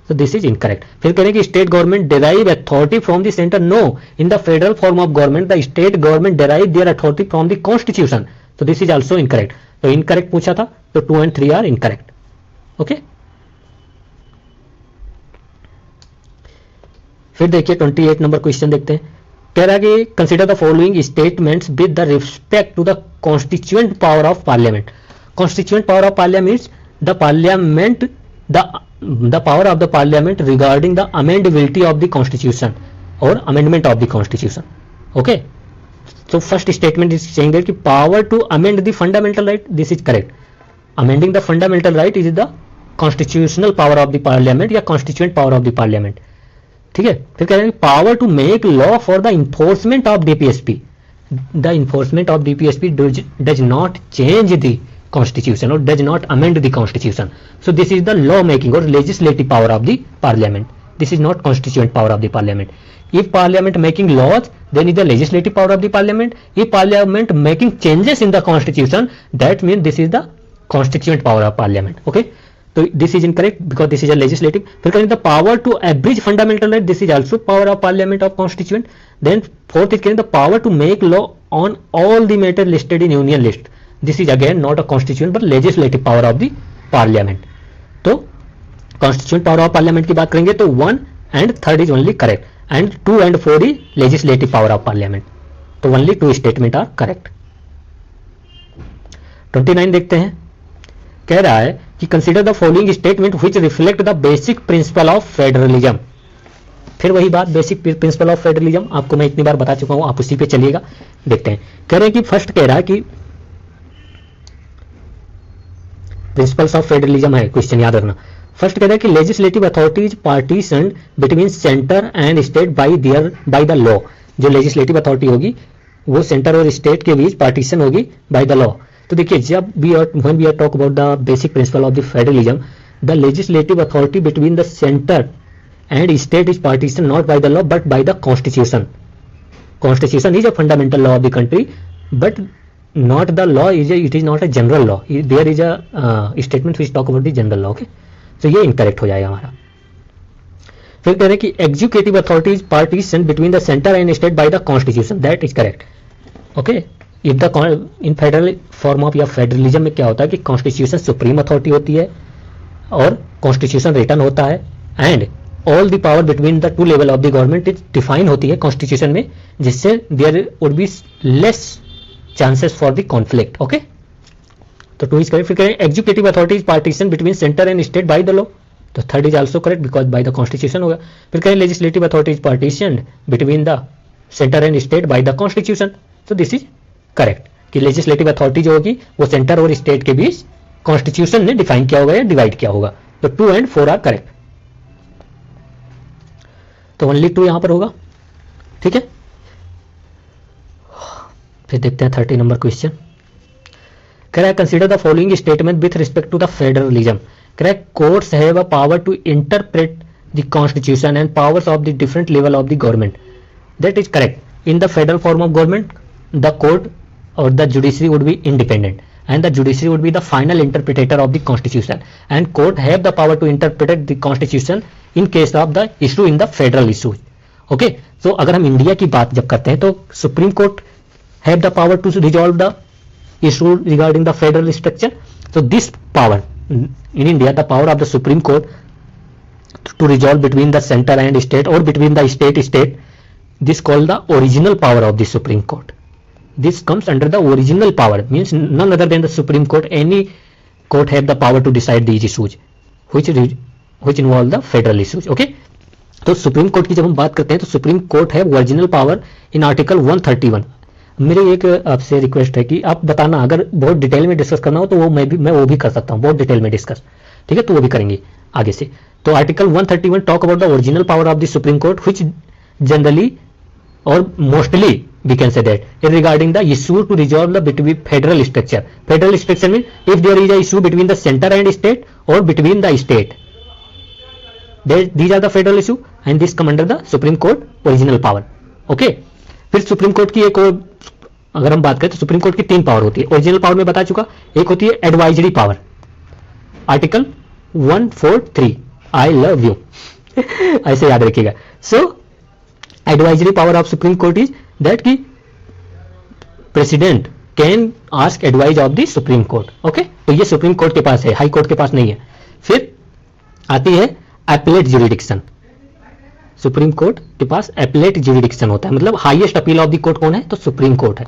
so this is incorrect। फिर करें कि state government derive authority from the center, no, in the federal form of government the state government derive their authority from the constitution, so this is also incorrect, तो incorrect पूछा था, तो 2 and 3 are incorrect, okay। फिर देखिए 28 नंबर क्वेश्चन देखते हैं, कह रहा है कि consider the following statements with the respect to the constituent power of parliament. Constituent power of parliament, the parliament, the power of the parliament regarding the amendability of the constitution or amendment of the constitution, okay। So first statement is saying that power to amend the fundamental right, this is correct, amending the fundamental right is the constitutional power of the parliament या constituent power of the parliament, ठीक है। फिर कह रहे हैं power to make law for the enforcement of DPSP, the enforcement of DPSP does not change the constitution or does not amend the constitution, so this is the law making or legislative power of the parliament, this is not constituent power of the parliament। if parliament making laws then is the legislative power of the parliament, if parliament making changes in the constitution that means this is the constituent power of parliament, okay। so this is incorrect because this is a legislative। फिर करें the power to abridge fundamental right, this is also power of parliament of constituent। then fourth is the power to make law on all the matter listed in union list, this is again not a constituent but legislative power of the parliament। तो constituent power of parliament की बात करेंगे तो 1 and 3 is only correct and 2 and 4 is legislative power of parliament, तो only 2 statement are correct। 29 देखते हैं, कह रहा है कि consider the following statement which reflect the basic principle of federalism। फिर वही बात, बेसिक प्रिंसिपल ऑफ फेडरलिज्म आपको मैं इतनी बार बता चुका हूं, आप उसी पे चलिएगा। देखते हैं, कह रहे हैं कि फर्स्ट कह रहा है कि प्रिंसिपल्स ऑफ फेडरलिज्म है क्वेश्चन, याद रखना। फर्स्ट कहता है कि legislative authority is partitioned between centre and state by the law, जो लेजिस्लेटिव अथॉरिटी होगी वो सेंटर और स्टेट के बीच पार्टीशन होगी बाय द लॉ। तो देखिए जब when we are talk about the basic principle of the federalism, the legislative authority between the centre and state is partitioned not by the law but by the constitution. Constitution is a fundamental law of the country, but not the law is it is not a general law. There is a statement which talk about the general law. Okay, so ये incorrect हो जाएगा हमारा. फिर कह रहे हैं कि executive authority is partitioned between the center and state by the constitution. That is correct. Okay, if the in federal form of या फेडरलिज्म में क्या होता है कि कॉन्स्टिट्यूशन सुप्रीम अथॉरिटी होती है और कॉन्स्टिट्यूशन रिटर्न होता है, and all the power between the two level of the government is define होती है कॉन्स्टिट्यूशन में, जिससे there would be less chances for the conflict. Okay, तो टू इज करेक्ट. फिर करें executive authority is partition between centre and state by the law, तो third is also correct because by the constitution होगा. फिर करें legislative authority is partition between the centre and state by the constitution, तो दिस इज करेक्ट कि लेजिस्लेटिव अथॉरिटी जो होगी वो सेंटर और स्टेट के बीच कॉन्स्टिट्यूशन ने डिफाइन किया होगा या डिवाइड किया होगा. तो 2 and 4 आर करेक्ट. तो ओनली 2 यहां पर होगा. ठीक है, फिर देखते हैं 30 नंबर क्वेश्चन. कह रहा है consider the following statement with respect to the federalism. कह रहा है courts have a power to interpret the constitution and powers of the different level of the government. That is correct. In the federal form of government the court or the judiciary would be independent and the judiciary would be the final interpreter of the constitution, and court have the power to interpret the constitution in case of the issue in the federal issue. Okay, so अगर हम इंडिया की बात जब करते हैं तो supreme court have the power to resolve the issue regarding the federal structure. So this power in India, the power of the Supreme Court to resolve between the center and state or between the state, this called the original power of the Supreme Court. This comes under the original power, means none other than the Supreme Court. Any court have the power to decide these issues which involve the federal issues. Okay, तो सुप्रीम कोर्ट की जब हम बात करते हैं तो सुप्रीम कोर्ट है ओरिजिनल पावर इन आर्टिकल 131. मेरी एक आपसे रिक्वेस्ट है कि आप बताना, अगर बहुत डिटेल में डिस्कस करना हो तो वो मैं वो भी कर सकता हूँ, बहुत डिटेल में डिस्कस. ठीक है, तो वो भी करेंगे आगे से. तो article 131 talk about the original power of the supreme court which generally or mostly we can say that regarding the issue to resolve the between federal structure. Federal structure means if there is a issue between the center and state or between the state, these are the federal issue and this come under the Supreme Court original power. Okay, फिर सुप्रीम कोर्ट की एक और अगर हम बात करें तो सुप्रीम कोर्ट की 3 पावर होती है. ओरिजिनल पावर में बता चुका. एक होती है advisory power, article 143. I love you ऐसे याद रखिएगा. सो advisory power of Supreme Court is that कि president can ask advice of the Supreme Court. Okay, तो ये सुप्रीम कोर्ट के पास है, हाई कोर्ट के पास नहीं है. फिर आती है appellate jurisdiction. सुप्रीम कोर्ट के पास appellate jurisdiction होता है, मतलब highest appeal of the court कौन है तो सुप्रीम कोर्ट है.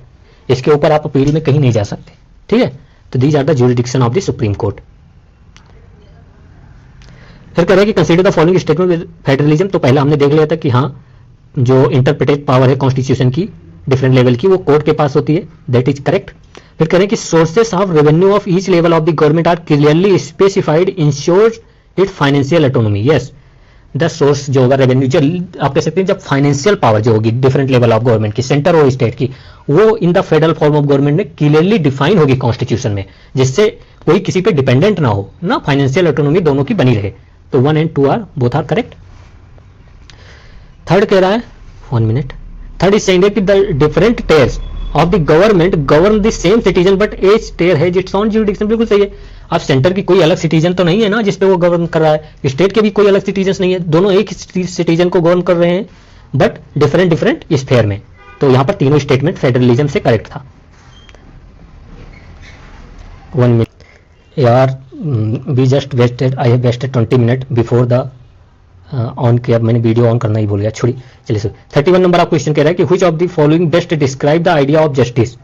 इसके ऊपर आप अपील में कहीं नहीं जा सकते. ठीक है, तो these are the jurisdiction of the supreme court. फिर कह रहे हैं कि consider the following statement with federalism. तो पहला हमने देख लिया था कि हाँ जो इंटरप्रेटेड पावर है कॉन्स्टिट्यूशन की डिफरेंट लेवल की वो कोर्ट के पास होती है. That is correct. फिर करें कि sources of revenue of each level of the government are clearly specified ensures it financial autonomy. Yes, the source जो होगा रेवेन्यू, जो आप कह सकते हैं जब फाइनेंशियल पावर जो होगी डिफरेंट लेवल ऑफ गवर्नमेंट की, सेंटर और स्टेट की, वो इन the federal form of government में क्लियरली डिफाइन होगी कॉन्स्टिट्यूशन में, जिससे कोई किसी पे डिपेंडेंट ना हो ना, फाइनेंशियल ऑटोनॉमी दोनों की बनी रहे. तो 1 and 2 are both are correct. Third कह रहा है 1 minute. Third is saying that the different tiers of the government govern the same citizen but each tier has its own jurisdiction. बिल्कुल सही है. अब सेंटर की कोई अलग सिटीजन तो नहीं है ना जिसपे वो गवर्न कर रहा है, स्टेट के भी कोई अलग सिटीजन नहीं है, दोनों एक सिटीजन को गवर्न कर रहे हैं बट डिफरेंट स्फेयर में. तो यहाँ पर तीनों स्टेटमेंट फेडरलिज्म से करेक्ट था. 1 minute यार, we just wasted, I have wasted 20 minutes before the on किया. मैंने वीडियो ऑन करना ही भूल गया, छोड़ी. चलिए सर 31 नंबर आप क्वेश्चन कह रहा है कि which of the following best describe the idea of justice.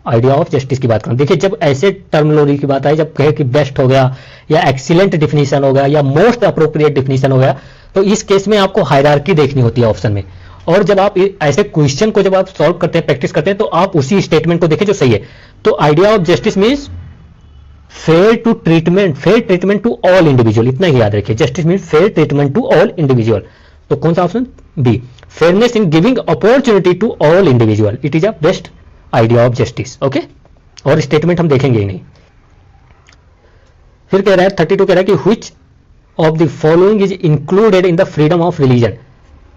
Idea of justice की बात करें. देखिए जब ऐसे टर्मिनोलॉजी की बात आई, जब कहे कि बेस्ट हो गया या एक्सीलेंट डिफिनीशन हो गया या मोस्ट अप्रोप्रिएट डिफिनीशन हो गया, तो इस केस में आपको हायरार्की देखनी होती है ऑप्शन में. और जब आप ऐसे क्वेश्चन को जब आप सॉल्व करते हैं, प्रैक्टिस करते हैं, तो आप उसी स्टेटमेंट को देखें जो सही है. तो idea of justice means fair treatment to all individual. इतना ही याद रखिए. Justice mean fair treatment to all individual. तो कौन सा option? B. Fairness in giving opportunity to all individual. It is a best idea of justice. Okay, और स्टेटमेंट हम देखेंगे ही नहीं. फिर कह रहा है 32 कह रहा है कि which of the following is included in the freedom of religion?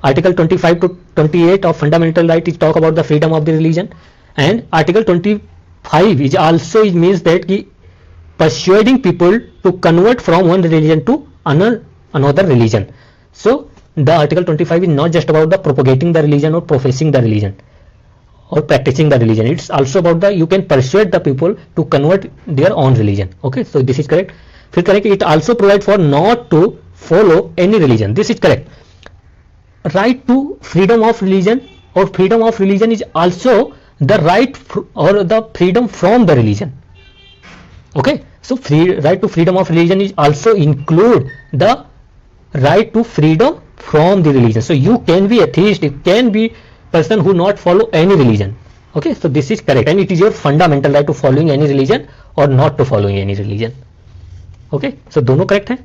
Article 25 to 28 of fundamental right is talk about the freedom of the religion, and article 25 is also, it means that ki persuading people to convert from one religion to another religion. So the article 25 is not just about the propagating the religion or professing the religion or practicing the religion, it's also about the you can persuade the people to convert their own religion. Okay, so this is correct. फिर करें कि it also provide for not to follow any religion, this is correct. Right to freedom of religion or freedom of religion is also the right or the freedom from the religion. Okay, so right to freedom of religion is also include the right to freedom from the religion. So you can be atheist, you can be person who not follow any religion. Okay, so this is correct, and it is your fundamental right to following any religion or not to following any religion. Okay, so दोनों correct हैं.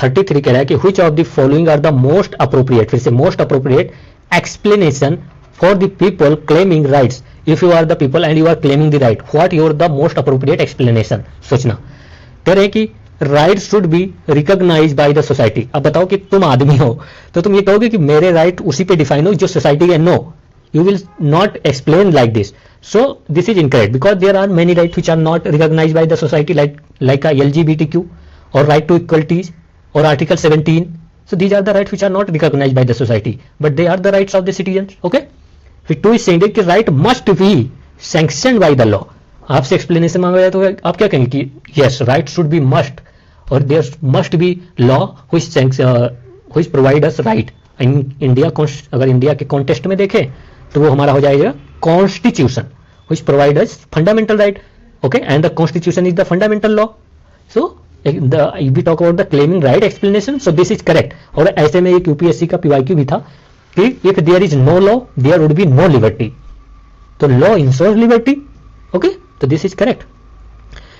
(33) कह रहा है कि which of the following are the most appropriate, फिर से most appropriate explanation for the people claiming rights. If you are the people and you are claiming the right, what your the most appropriate explanation? सोचना. कह रहे हैं कि right should be recognise by the society. अब बताओ कि तुम आदमी हो तो तुम ये कहोगे कि मेरे राइट उसी पे डिफाइन हो जो सोसाइटी है. No, you will not explain like this. So this is incorrect because there are many right which are not recognise by the society like LGBTQ or right to equalities or article 17. So these are the rights which are not recognized by the society, but they are the rights of the citizens. Okay, फिर 2 is saying that कि right must be sanctioned by the law. आपसे एक्सप्लेनेशन मांगा जाए तो आप क्या कहेंगे कि yes right should be must और there must be law which provide us right. India अगर इंडिया के कॉन्टेक्स्ट में देखें तो वो हमारा हो जाएगा constitution which provide us fundamental right. Okay, and the constitution is the fundamental law. So we talk about the claiming right explanation. So this is correct. और ऐसे में एक यूपीएससी का PYQ भी था कि if there is no law there would be no liberty. तो लॉ इंश्योर्स लिबर्टी. ओके, तो दिस इज करेक्ट.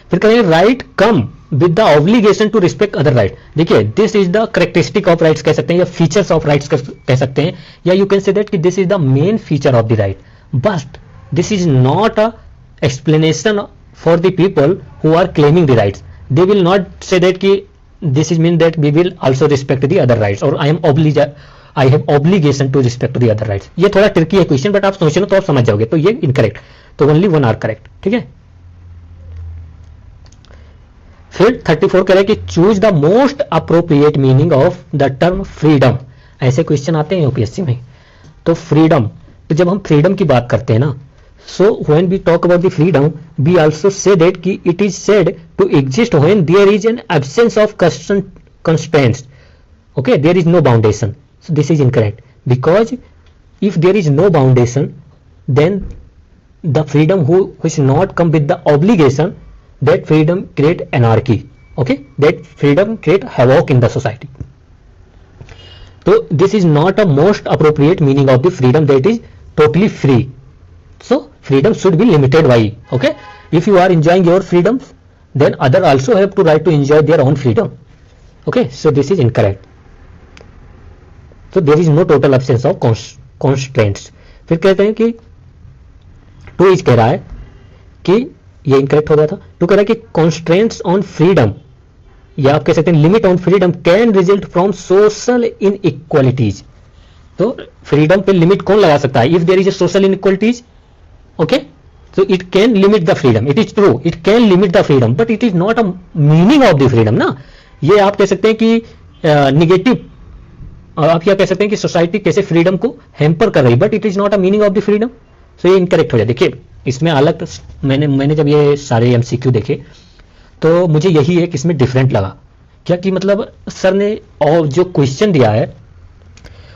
फिर कहेंगे right come with the obligation to respect other right. देखिए this is the characteristic of rights कह सकते हैं या फीचर्स ऑफ राइट्स कह सकते हैं, या यू कैन से दैट कि this is the main feature of the right. But this is not a explanation for the people who are claiming the rights. They will not say that कि this is mean that we will also respect the other rights और I have obligation to respect the other rights. ये थोड़ा ट्रिकी है क्वेश्चन, बट आप सोचो तो आप समझ जाओगे. तो ये इनकरेक्ट. तो ओनली 1 आर करेक्ट. ठीक है. फिर 34 कह रहे हैं कि choose the most appropriate meaning of the term freedom. ऐसे क्वेश्चन आते हैं यूपीएससी में. तो फ्रीडम, तो जब हम फ्रीडम की बात करते हैं ना, so when we talk about the freedom we also say that कि it is said to exist when there is an absence of constraints. Okay, there is no boundation. So this is incorrect because if there is no boundation then the freedom which not come with the obligation, that freedom create anarchy. Okay, that freedom create havoc in the society. So this is not a most appropriate meaning of the freedom that is totally free. So freedom should be limited by. Okay, if you are enjoying your freedoms then other also have to right to enjoy their own freedom. Okay, so this is incorrect. So there is no total absence of constraints. फिर कहते हैं कि 2 इज कह रहा है कि ये इनकरेक्ट हो गया था. 2 कह रहा है कि कॉन्स्ट्रेंट्स ऑन फ्रीडम, या आप कह सकते हैं limit on freedom can result from social inequalities. तो फ्रीडम पे लिमिट कौन लगा सकता है? If there is a social inequalities. Okay, so it can limit the freedom. It is true, it can limit the freedom, but it is not a meaning of the freedom ना. ये आप कह सकते हैं कि निगेटिव, आप क्या कह सकते हैं कि सोसाइटी कैसे फ्रीडम को हैम्पर कर रही, but it is not a meaning of the freedom. So ये इनकरेक्ट हो जाए. देखिए इसमें अलग मैंने जब ये सारे MCQ देखे तो मुझे यही एक इसमें डिफरेंट लगा. क्या कि मतलब सर ने और जो क्वेश्चन दिया है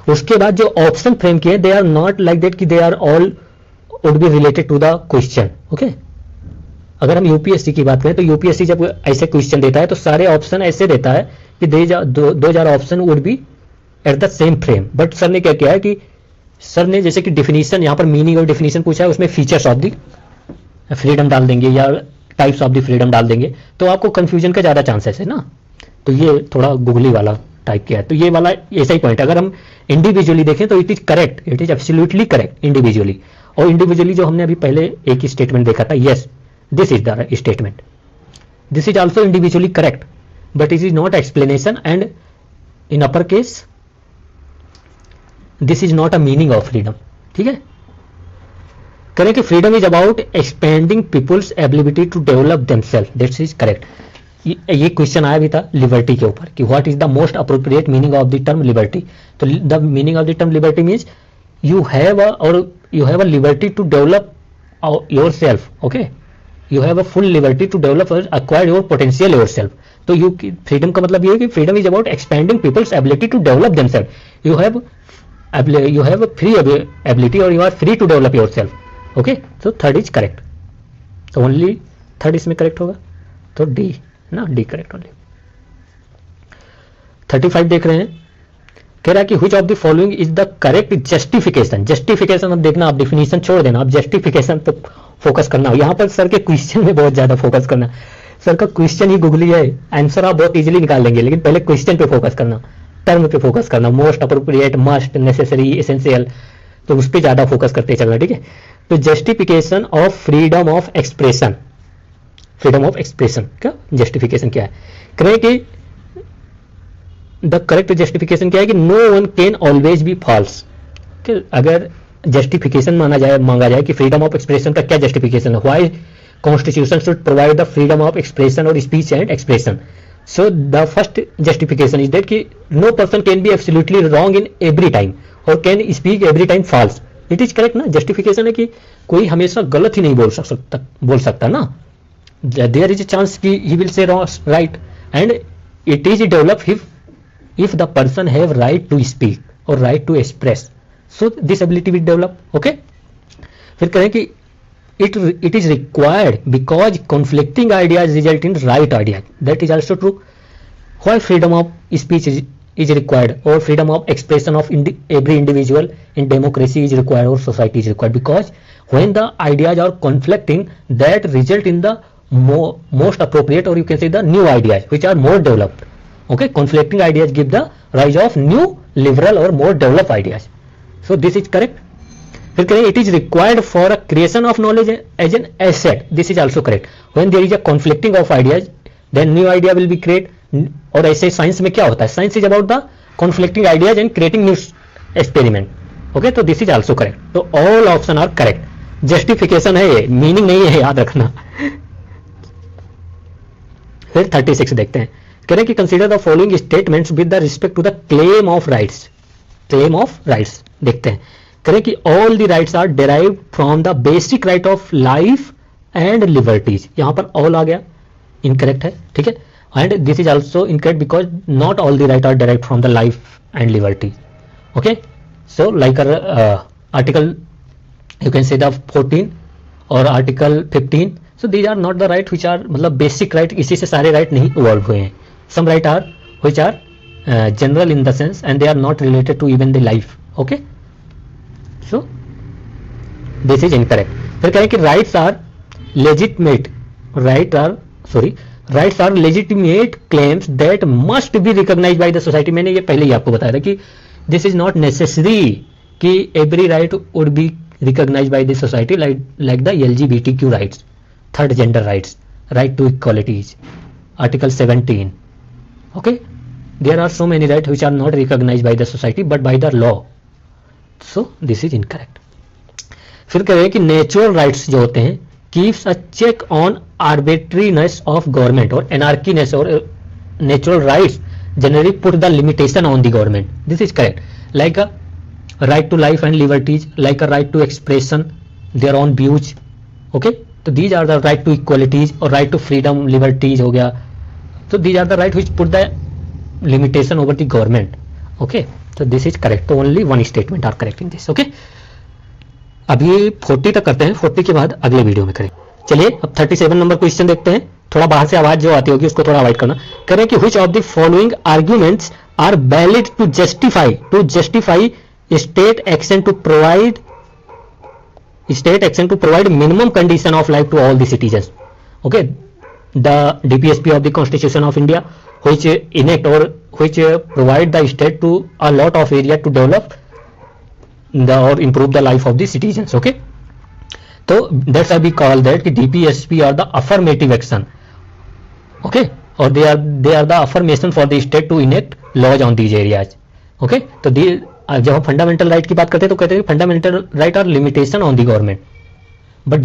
उसके बाद जो ऑप्शन फ्रेम किए they are not like that कि they are all would be related to the question. Okay, अगर हम यूपीएससी की बात करें तो यूपीएससी जब ऐसे क्वेश्चन देता है तो सारे ऑप्शन ऐसे देता है कि दो चार option would be at the same frame. But sir ने क्या किया है कि सर ने जैसे कि डिफिनीशन, यहाँ पर मीनिंग और डिफिनीशन पूछा है, उसमें फीचर्स ऑफ द फ्रीडम डाल देंगे या टाइप्स ऑफ द फ्रीडम डाल देंगे, तो आपको कंफ्यूजन का ज़्यादा चांसेस है ना. तो ये थोड़ा गुगली वाला टाइप किया है. तो ये वाला ऐसा ही पॉइंट. अगर हम इंडिविजुअली देखें तो it is correct, it is absolutely correct individually. और इंडिविजुअली जो हमने अभी पहले एक ही स्टेटमेंट देखा था, yes This is the statement. This is also individually correct, but it is not explanation, and in upper case this is not a meaning of freedom. ठीक है, करें कि freedom is about expanding people's ability to develop themselves. This is correct. ये क्वेश्चन आया भी था लिबर्टी के ऊपर कि what is the most appropriate meaning of the term liberty. तो the meaning of the term liberty means you have a liberty to develop yourself. Okay, you have a full liberty to develop or acquire your potential yourself. तो you freedom का मतलब ये है कि freedom is about expanding people's ability to develop themselves. You have a free ability, or you are free to develop yourself. Okay, so third is correct. तो only third इसमें correct होगा, तो D ना, D correct only. 35 देख रहे हैं, कह रहा है कि which of the following is the correct justification. Justification अब देखना, आप डिफिनीशन छोड़ देना, आप जस्टिफिकेशन पे फोकस करना. यहाँ पर सर के क्वेश्चन में बहुत ज्यादा फोकस करना. सर का क्वेश्चन ही गूगली है, आंसर आप बहुत इजीली निकाल लेंगे, लेकिन पहले क्वेश्चन पे फोकस करना, टर्म पे फोकस करना, most appropriate, must, necessary, essential, तो उस पर ज्यादा फोकस करते चलना. ठीक है, तो justification of freedom of expression. Freedom of expression का जस्टिफिकेशन क्या है? करें कि द करेक्ट जस्टिफिकेशन क्या है कि no one can always be false. अगर जस्टिफिकेशन मांगा जाए कि फ्रीडम ऑफ एक्सप्रेशन का क्या जस्टिफिकेशन है, why constitution should provide the freedom of expression और speech and expression. So the first justification is that कि no person can be absolutely wrong in every time और can speak every time false. It is correct ना. जस्टिफिकेशन है कि कोई हमेशा गलत ही नहीं बोल सकता ना. देयर इज ए चांस कि he will say right, and it is develop if the person have right to speak or right to express, so this ability will develop. Okay, फिर कहें कि it is required because conflicting ideas result in right ideas. That is also true. Why freedom of speech is required or freedom of expression of every individual in democracy is required or society is required? Because when the ideas are conflicting, that result in the most appropriate, or you can say the new ideas which are more developed. Okay, conflicting ideas give the rise of new liberal or more developed ideas. So this is correct. फिर करें it is required for a creation of knowledge as an asset. This is also correct. When there is a conflicting of ideas, then new idea will be created. और ऐसे साइंस में क्या होता है? Science is about the conflicting ideas and creating new experiment. Okay, तो this is also correct. तो all option are correct. Justification है ये, meaning नहीं है, याद रखना. फिर 36 देखते हैं. करें कि consider the following statements with the respect to the claim of rights. Claim of rights देखते हैं. करें कि all the rights are derived from the basic right of life and liberties. यहां पर ऑल आ गया, इनकरेक्ट है. ठीक है, and this is also incorrect because not all the right are derived from the life and liberty. Okay, so like article you can say the 14 और article 15. So these are not the right which are, मतलब बेसिक राइट, इसी से सारे राइट नहीं इवॉल्व हुए हैं. Some right are which are general in the sense and they are not related to even the life. Okay, so this is incorrect. फिर कहें कि rights are legitimate claims that must be recognized by the society. मैंने ये पहले ही आपको बताया था कि this is not necessary कि every right would be recognized by the society like the LGBTQ rights, third gender rights, right to equalities, Article 17. Okay, there are so many rights which are not recognized by the society but by the law. So this is incorrect. फिर कहें कि नेचुरल राइट्स जो होते हैं keeps a check on arbitrariness of government, और एनार्कीनेस और natural rights generally put the limitation on the government. This is correct. Like a right to life and liberties, like a right to expression their own views. Okay, तो these are the right to equalities और राइट टू फ्रीडम लिबर्टीज हो गया. So these are the right which put the limitation over the government. Okay, so this is correct. So only one statement are correct in this. Okay, अभी 40 तक करते हैं, 40 के बाद अगले वीडियो में करेंगे. चलिए अब 37 नंबर क्वेश्चन देखते हैं. थोड़ा बाहर से आवाज जो आती होगी उसको थोड़ा अवॉइड करना. करें कि which of the following arguments are valid to justify state action to provide minimum condition of life to all the citizens. Okay, the DPSP of the Constitution of India which enact or which provide the state to a lot of area to develop or improve the life of the citizens. Okay, तो that's I be call that कि DPSP are the affirmative action, okay, और they are the affirmation for the state to enact laws on these areas, okay. तो जब हम फंडामेंटल राइट की बात करते हैं तो कहते हैं fundamental right are limitation on the government, but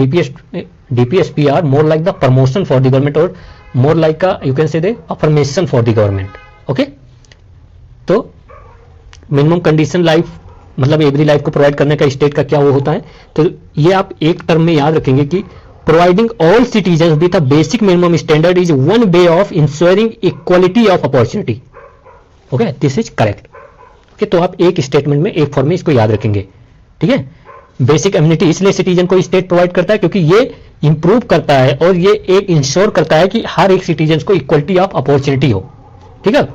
DPSP are more like the promotion for the government और more like you can say the affirmation for the government, okay. तो मिनिमम कंडीशन लाइफ मतलब एवरी लाइफ को प्रोवाइड करने का स्टेट का क्या वो होता है, तो ये आप एक टर्म में याद रखेंगे कि providing all citizen with a basic minimum standard is one way of ensuring equality of opportunity, okay, this is correct, okay. तो आप एक स्टेटमेंट में एक फॉर्म में इसको याद रखेंगे, ठीक है। बेसिक एमिनिटी इसलिए सिटीजन को स्टेट प्रोवाइड करता है क्योंकि ये इंप्रूव करता है और ये एक इंश्योर करता है कि हर एक सिटीजन को इक्वलिटी ऑफ अपॉर्चुनिटी हो, ठीक है।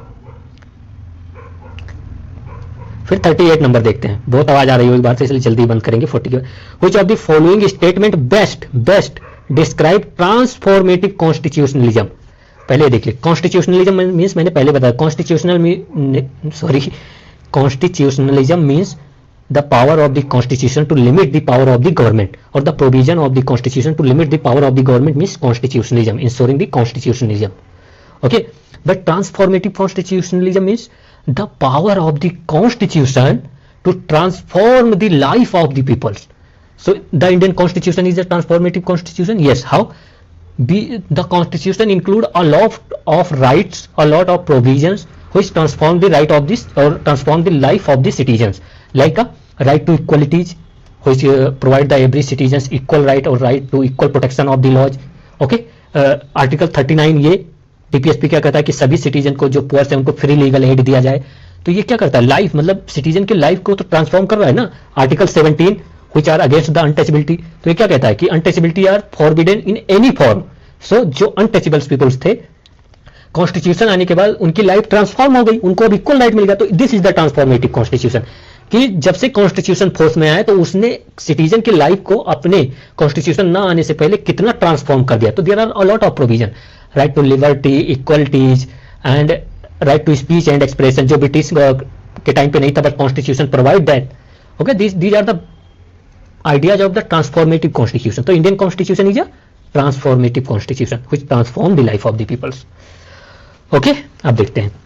फिर 38 नंबर देखते हैं, बहुत आवाज आ रही है एक बार से इसलिए जल्दी बंद करेंगे। 40 which of the following statement best describe transformative constitutionalism. पहले देखिए कॉन्स्टिट्यूशनलिज्म मींस मैंने पहले बताया constitutionalism means the power of the constitution to limit the power of the government और the provision of the constitution to limit the power of the government means constitutionalism, ensuring the constitutionalism, okay. But transformative constitutionalism means the power of the constitution to transform the life of the peoples. So the Indian constitution is a transformative constitution. Yes, how? The constitution include a lot of rights, a lot of provisions which transform the right of this or transform the life of the citizens, like a right to equalities which provide the every citizens equal right or right to equal protection of the laws, okay. Article 39 ये डीपीएसपी क्या कहता है कि सभी सिटीजन को जो पुअर्स है उनको फ्री लीगल एड दिया जाए। तो ये क्या करता है, लाइफ मतलब सिटीजन की लाइफ को तो ट्रांसफॉर्म कर रहा है ना। Article 17 which are against the untouchability, तो ये क्या कहता है कि untouchability are forbidden in any form. So जो अनटचेबल्स पीपल्स थे कॉन्स्टिट्यूशन आने के बाद उनकी लाइफ ट्रांसफॉर्म हो गई, उनको अब इक्वल राइट मिल गया। तो this is the transformative constitution कि जब से कॉन्स्टिट्यूशन फोर्स में आया तो उसने सिटीजन की लाइफ को अपने कॉन्स्टिट्यूशन ना आने से पहले कितना ट्रांसफॉर्म कर दिया। तो there are a lot of provision, right to liberty, equalities and right to speech and expression, जो ब्रिटिश के टाइम पे नहीं था but constitution provide that, okay. These are the ideas of the transformative constitution. तो Indian constitution is a transformative constitution which transform the life of the peoples, okay. अब देखते हैं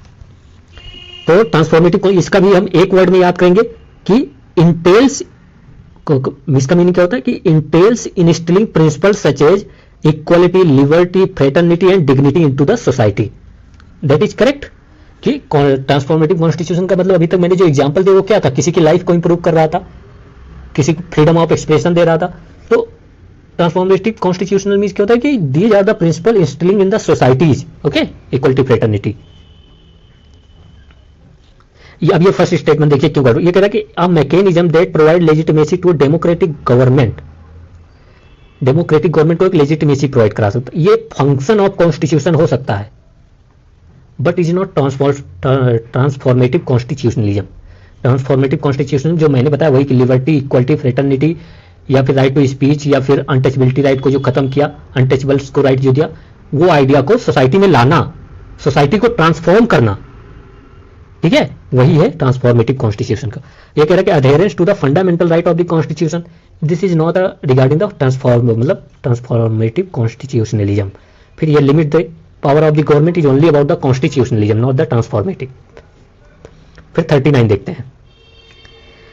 तो ट्रांसफॉर्मेटिव इसका भी हम एक वर्ड में याद करेंगे कि इंटेल्स, इसका मीनिंग क्या होता है कि entails instilling principles such as equality, liberty, fraternity and dignity into the society. That is correct कि ट्रांसफॉर्मेटिव कॉन्स्टिट्यूशन का मतलब अभी तक मैंने जो एग्जांपल दिया वो क्या था, किसी की लाइफ को इंप्रूव कर रहा था, किसी को फ्रीडम ऑफ एक्सप्रेशन दे रहा था। तो ट्रांसफॉर्मेटिव कॉन्स्टिट्यूशनल मीन्स क्या होता है कि these are the principle instilling in the societies, okay, equality, fraternity. अब ये फर्स्ट स्टेटमेंट देखिए क्यों कर रहा हूं। ये कह रहा है कि a mechanism that provide legitimacy to democratic government, democratic government को एक लेजिटिमेसी प्रोवाइड करा सकता है। ये फंक्शन ऑफ कॉन्स्टिट्यूशन हो सकता है but is not transformative constitutionalism. Transformative constitution जो मैंने बताया वही कि लिबर्टी, इक्वलिटी, फ्रेटर्निटी या फिर राइट टू स्पीच या फिर अनटचेबिलिटी राइट को जो खत्म किया, अनटचेबल्स को राइट जो दिया, वो आइडिया को सोसाइटी में लाना, सोसाइटी को ट्रांसफॉर्म करना, ठीक है, वही है ट्रांसफॉर्मेटिव कॉन्स्टिट्यूशन का। ये कह रहा है कि adherence to the fundamental right of the constitution, this is not regarding the transformative constitutionalism. फिर ये limit the power of the government is only about the constitutionalism, not the transformative. फिर 39 देखते हैं।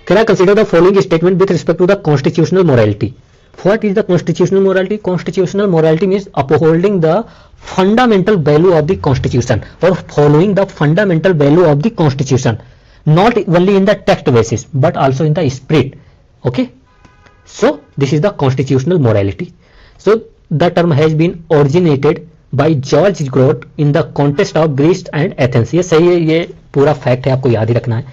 कह रहा है consider the following statement with respect to the constitutional morality. What is the constitutional morality? Constitutional morality means upholding the fundamental value of the constitution or following the fundamental value of the constitution, not only in the text basis but also in the spirit, okay. So this is the constitutional morality. So the term has been originated by George Grote in the context of Greece and Athens. ये सही है, ये पूरा फैक्ट है, आपको याद ही रखना है,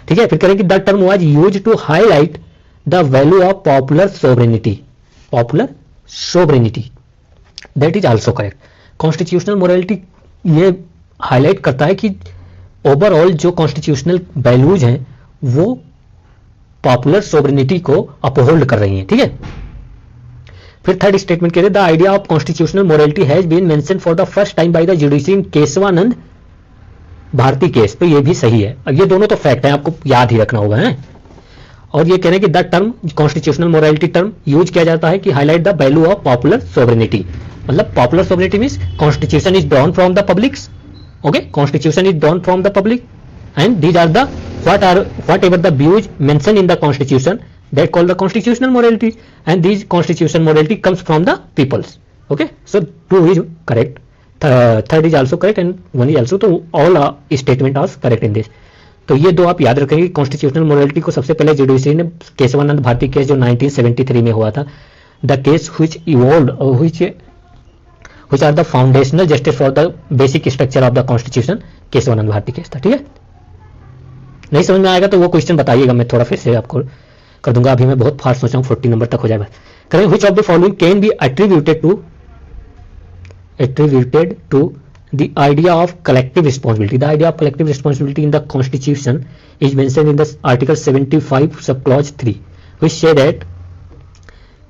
ठीक है। फिर करेंगे the term was used to highlight the value of popular sovereignty, popular sovereignty, that is also correct. Constitutional morality ये हाईलाइट करता है कि ओवरऑल जो कॉन्स्टिट्यूशनल वैल्यूज हैं वो पॉपुलर सोवरेनिटी को अपहोल्ड कर रही हैं, ठीक है। फिर थर्ड स्टेटमेंट कह रहे the idea of constitutional morality has been mention for the first time by the judiciary in Kesavananda Bharati case. तो ये भी सही है। अब ये दोनों तो फैक्ट है, आपको याद ही रखना होगा है। और ये कह रहे हैं कि the term constitutional morality term use किया जाता है कि highlight the value of popular sovereignty, मतलब popular sovereignty means constitution is drawn from the publics, okay, constitution is drawn from the public and these are the whatever the views mentioned in the constitution that called the constitutional morality, and these constitutional morality comes from the peoples, okay, so 2 is correct, third is also correct and 1 is also, तो all statement are correct in this। तो ये दो आप याद रखेंगे। कॉन्स्टिट्यूशनल मोरालिटी को सबसे पहले जुडिशरी ने केशवानंद भारती केस जो 1973 में हुआ था, the case which involved which are the foundational justice for the basic structure of the constitution, Kesavananda Bharati case था, ठीक है। नहीं समझ में आएगा तो वो क्वेश्चन बताइएगा, मैं थोड़ा फिर से आपको कर दूंगा, अभी मैं बहुत फास्ट सोच रहा हूँ, 40 नंबर तक हो जाएगा। करें which of the following can be attributed to the idea of collective responsibility। The idea of collective responsibility in the constitution is mentioned in the article 75 subclause 3 which say that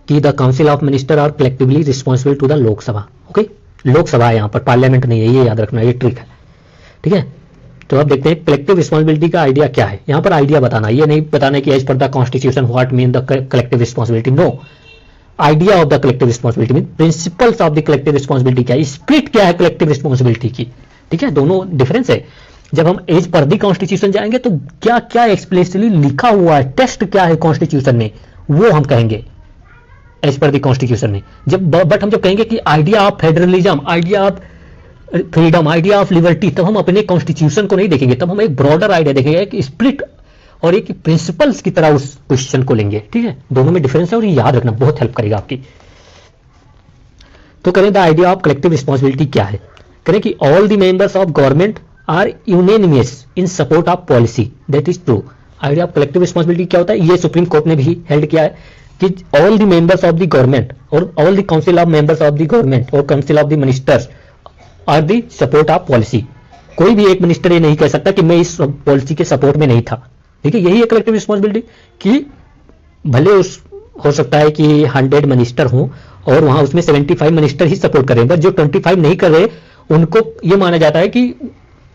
कि the council of minister are collectively responsible to the लोक सभा, ओके, लोक सभा है यहाँ पर, पार्लियामेंट नहीं है, ये याद रखना, ये ट्रिक है, ठीक है। तो अब देखते हैं कलेक्टिव रिस्पॉन्सिबिलिटी का आइडिया क्या है। यहाँ पर आइडिया बताना, ये नहीं बताना कि एज पर the constitution what mean the collective responsibility, no, idea of the collective responsibility mean principles of the collective responsibility क्या है, स्प्लिट क्या है कलेक्टिव रिस्पॉन्सिबिलिटी की, ठीक है, दोनों डिफरेंस है। जब हम एज पर द कॉन्स्टिट्यूशन जाएंगे तो क्या क्या एक्सप्लिसिटली लिखा हुआ है, टेस्ट क्या है कॉन्स्टिट्यूशन में, वो हम कहेंगे एज पर द कॉन्स्टिट्यूशन में। जब बट हम जब कहेंगे कि idea of federalism, idea of freedom, idea of liberty, तब हम अपने कॉन्स्टिट्यूशन को नहीं देखेंगे, तब हम एक ब्रॉडर आइडिया देखेंगे, एक स्प्लिट और एक प्रिंसिपल्स की तरह उस क्वेश्चन को लेंगे, ठीक है। दोनों में डिफरेंस है और ये याद रखना बहुत हेल्प करेगा आपकी। तो करें the idea of collective responsibility क्या है, करें कि all the members of government are unanimous in support of policy, that is true. Idea of collective responsibility क्या होता है, ये सुप्रीम कोर्ट ने भी हेल्ड किया है कि all the members of the government और all the council of members of the government और council of the ministers are the support of policy. कोई भी एक मिनिस्टर ये नहीं कह सकता कि मैं इस पॉलिसी के सपोर्ट में नहीं था, ठीक है। यही है कलेक्टिव रिस्पॉन्सिबिलिटी कि भले उस हो सकता है कि 100 मिनिस्टर हों और वहां उसमें 75 मिनिस्टर ही सपोर्ट कर रहे हैं, बट जो 25 नहीं कर रहे उनको ये माना जाता है कि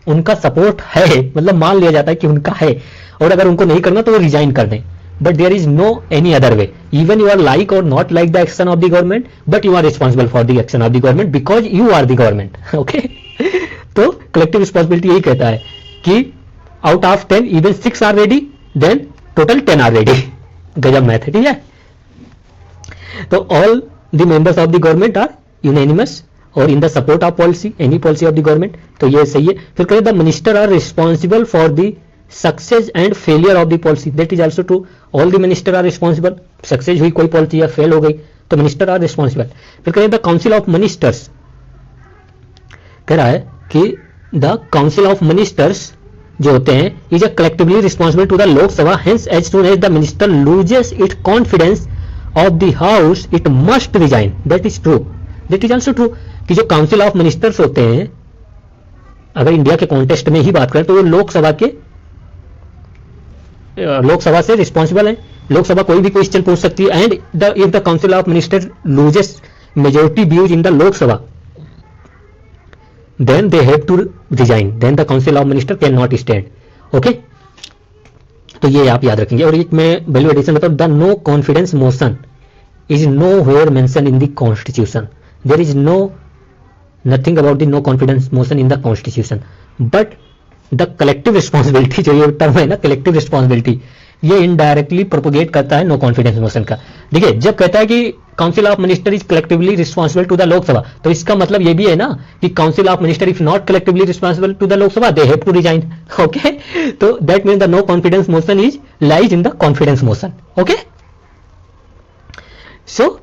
उनका सपोर्ट है, मतलब मान लिया जाता है कि उनका है, और अगर उनको नहीं करना तो वो रिजाइन कर दें। But there is no any other way. Even you are like or not like the action of the government, but you are responsible for the action of the government because you are the government. Okay? तो collective responsibility यही कहता है कि out of 10 even 6 are ready, then total 10 are ready. गजब मैथ है, ठीक है। तो all the members of the government are unanimous or in the support of policy, any policy of the government. तो ये सही है। फिर कहें the minister are responsible for the success and failure of the policy, that is also true. All the minister are responsible, success हुई कोई पॉलिसी या फेल हो गई तो मिनिस्टर आर रिस्पॉन्सिबल। फिर कहें द काउंसिल ऑफ मिनिस्टर्स, कह रहा है कि द काउंसिल ऑफ मिनिस्टर्स जो होते हैं is a collectively responsible to the Lok Sabha, hence as soon as the minister loses it confidence of the house it must resign, that is true. That is also true कि जो काउंसिल ऑफ मिनिस्टर्स होते हैं, अगर इंडिया के कॉन्टेस्ट में ही बात करें तो वो लोकसभा से रिस्पॉन्सिबल है। लोकसभा कोई भी क्वेश्चन पूछ सकती है, and if the council of minister loses majority views in the Lok Sabha then they have to resign, then the council of minister can not stand, okay. तो ये आप याद रखेंगे। और एक मैं वैल्यू एडिशन बताऊं, the no confidence motion is nowhere mention in the constitution, there is no nothing about the no confidence motion in the constitution, but the collective responsibility, जो ये टर्म है ना कलेक्टिव रिस्पॉन्सिबिलिटी, ये इनडायरेक्टली प्रोपोगेट करता है नो कॉन्फिडेंस मोशन का। देखिए जब कहता है कि council of minister is collectively responsible to the Lok Sabha, तो इसका मतलब ये भी है ना कि council of minister if not collectively responsible to the Lok Sabha they have to resign, okay. तो that means the no confidence motion is lies in the confidence motion, okay. So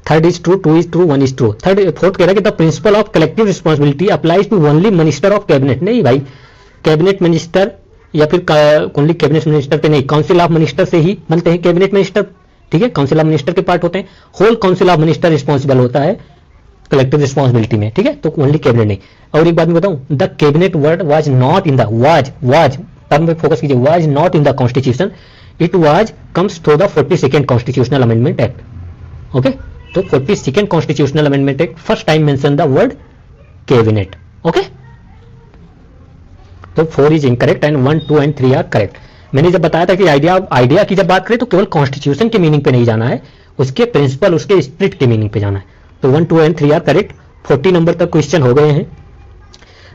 third is true, 2 is true, 1 is true. Fourth कह रहा है कि the principle of collective responsibility applies to only minister of cabinet. नहीं भाई, कैबिनेट मिनिस्टर या फिर ओनली कैबिनेट मिनिस्टर पे नहीं, काउंसिल ऑफ मिनिस्टर से ही बनते हैं कैबिनेट मिनिस्टर, ठीक है। काउंसिल ऑफ मिनिस्टर के पार्ट होते हैं, whole council of minister responsible होता है कलेक्टिव रिस्पॉन्सिबिलिटी में, ठीक है। तो ओनली कैबिनेट नहीं। और एक बात मैं बताऊं, the cabinet word was not in the was term पे फोकस कीजिए, was not in the constitution, it was comes through the 42nd constitutional amendment act, okay. तो 42nd constitutional amendment act first time mention the word cabinet, okay. तो 4 is incorrect and 1, 2 and 3 are correct. मैंने जब बताया था कि आइडिया की जब बात करें तो केवल कॉन्स्टिट्यूशन के मीनिंग पे नहीं जाना है, उसके प्रिंसिपल, उसके स्पिरिट के मीनिंग पे जाना है। तो 1, 2 एंड 3 आर करेक्ट। 40 नंबर तक क्वेश्चन हो गए हैं।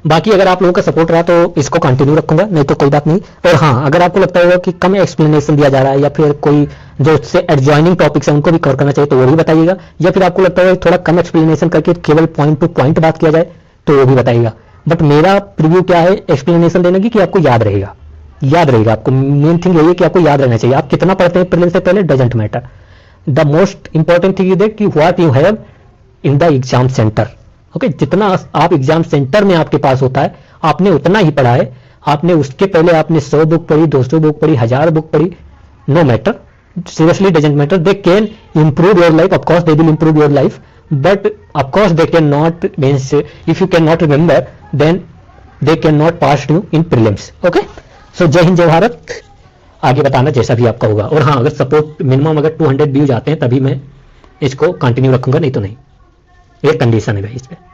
बाकी अगर आप लोगों का सपोर्ट रहा तो इसको कंटिन्यू रखूंगा, नहीं तो कोई बात नहीं। और हाँ, अगर आपको लगता होगा कि कम एक्सप्लेनेशन दिया जा रहा है या फिर कोई जो उससे एडजॉइनिंग टॉपिक्स है उनको भी कवर करना चाहिए तो वो भी बताइएगा, या फिर आपको लगता है थोड़ा कम एक्सप्लेनेशन करके केवल पॉइंट टू पॉइंट बात किया जाए तो वो भी बताइएगा। बट मेरा प्रीव्यू क्या है एक्सप्लेनेशन देने की कि आपको याद रहेगा, याद रहेगा। आपको मेन थिंग यही है कि आपको याद रहना चाहिए। आप कितना पढ़ते हैं प्रीलिम्स से पहले doesn't matter, the most important thing is that कि what you have in the exam centre. Okay, जितना आप एग्जाम सेंटर में आपके पास होता है आपने उतना ही पढ़ा है। आपने उसके पहले आपने 100 बुक पढ़ी, 200 बुक पढ़ी, 1000 बुक पढ़ी, no matter, seriously doesn't matter. They can improve your life, of course they will improve your life, but of course they cannot, means if you cannot remember then they cannot pass you in prelims. Okay, so जय हिंद जय भारत। आगे बताना जैसा भी आपका होगा। और हाँ, अगर सपोर्ट मिनिमम अगर 200 व्यूज आते हैं तभी मैं इसको कंटिन्यू रखूंगा, नहीं तो नहीं। एक कंडीशन है भाई इस पे।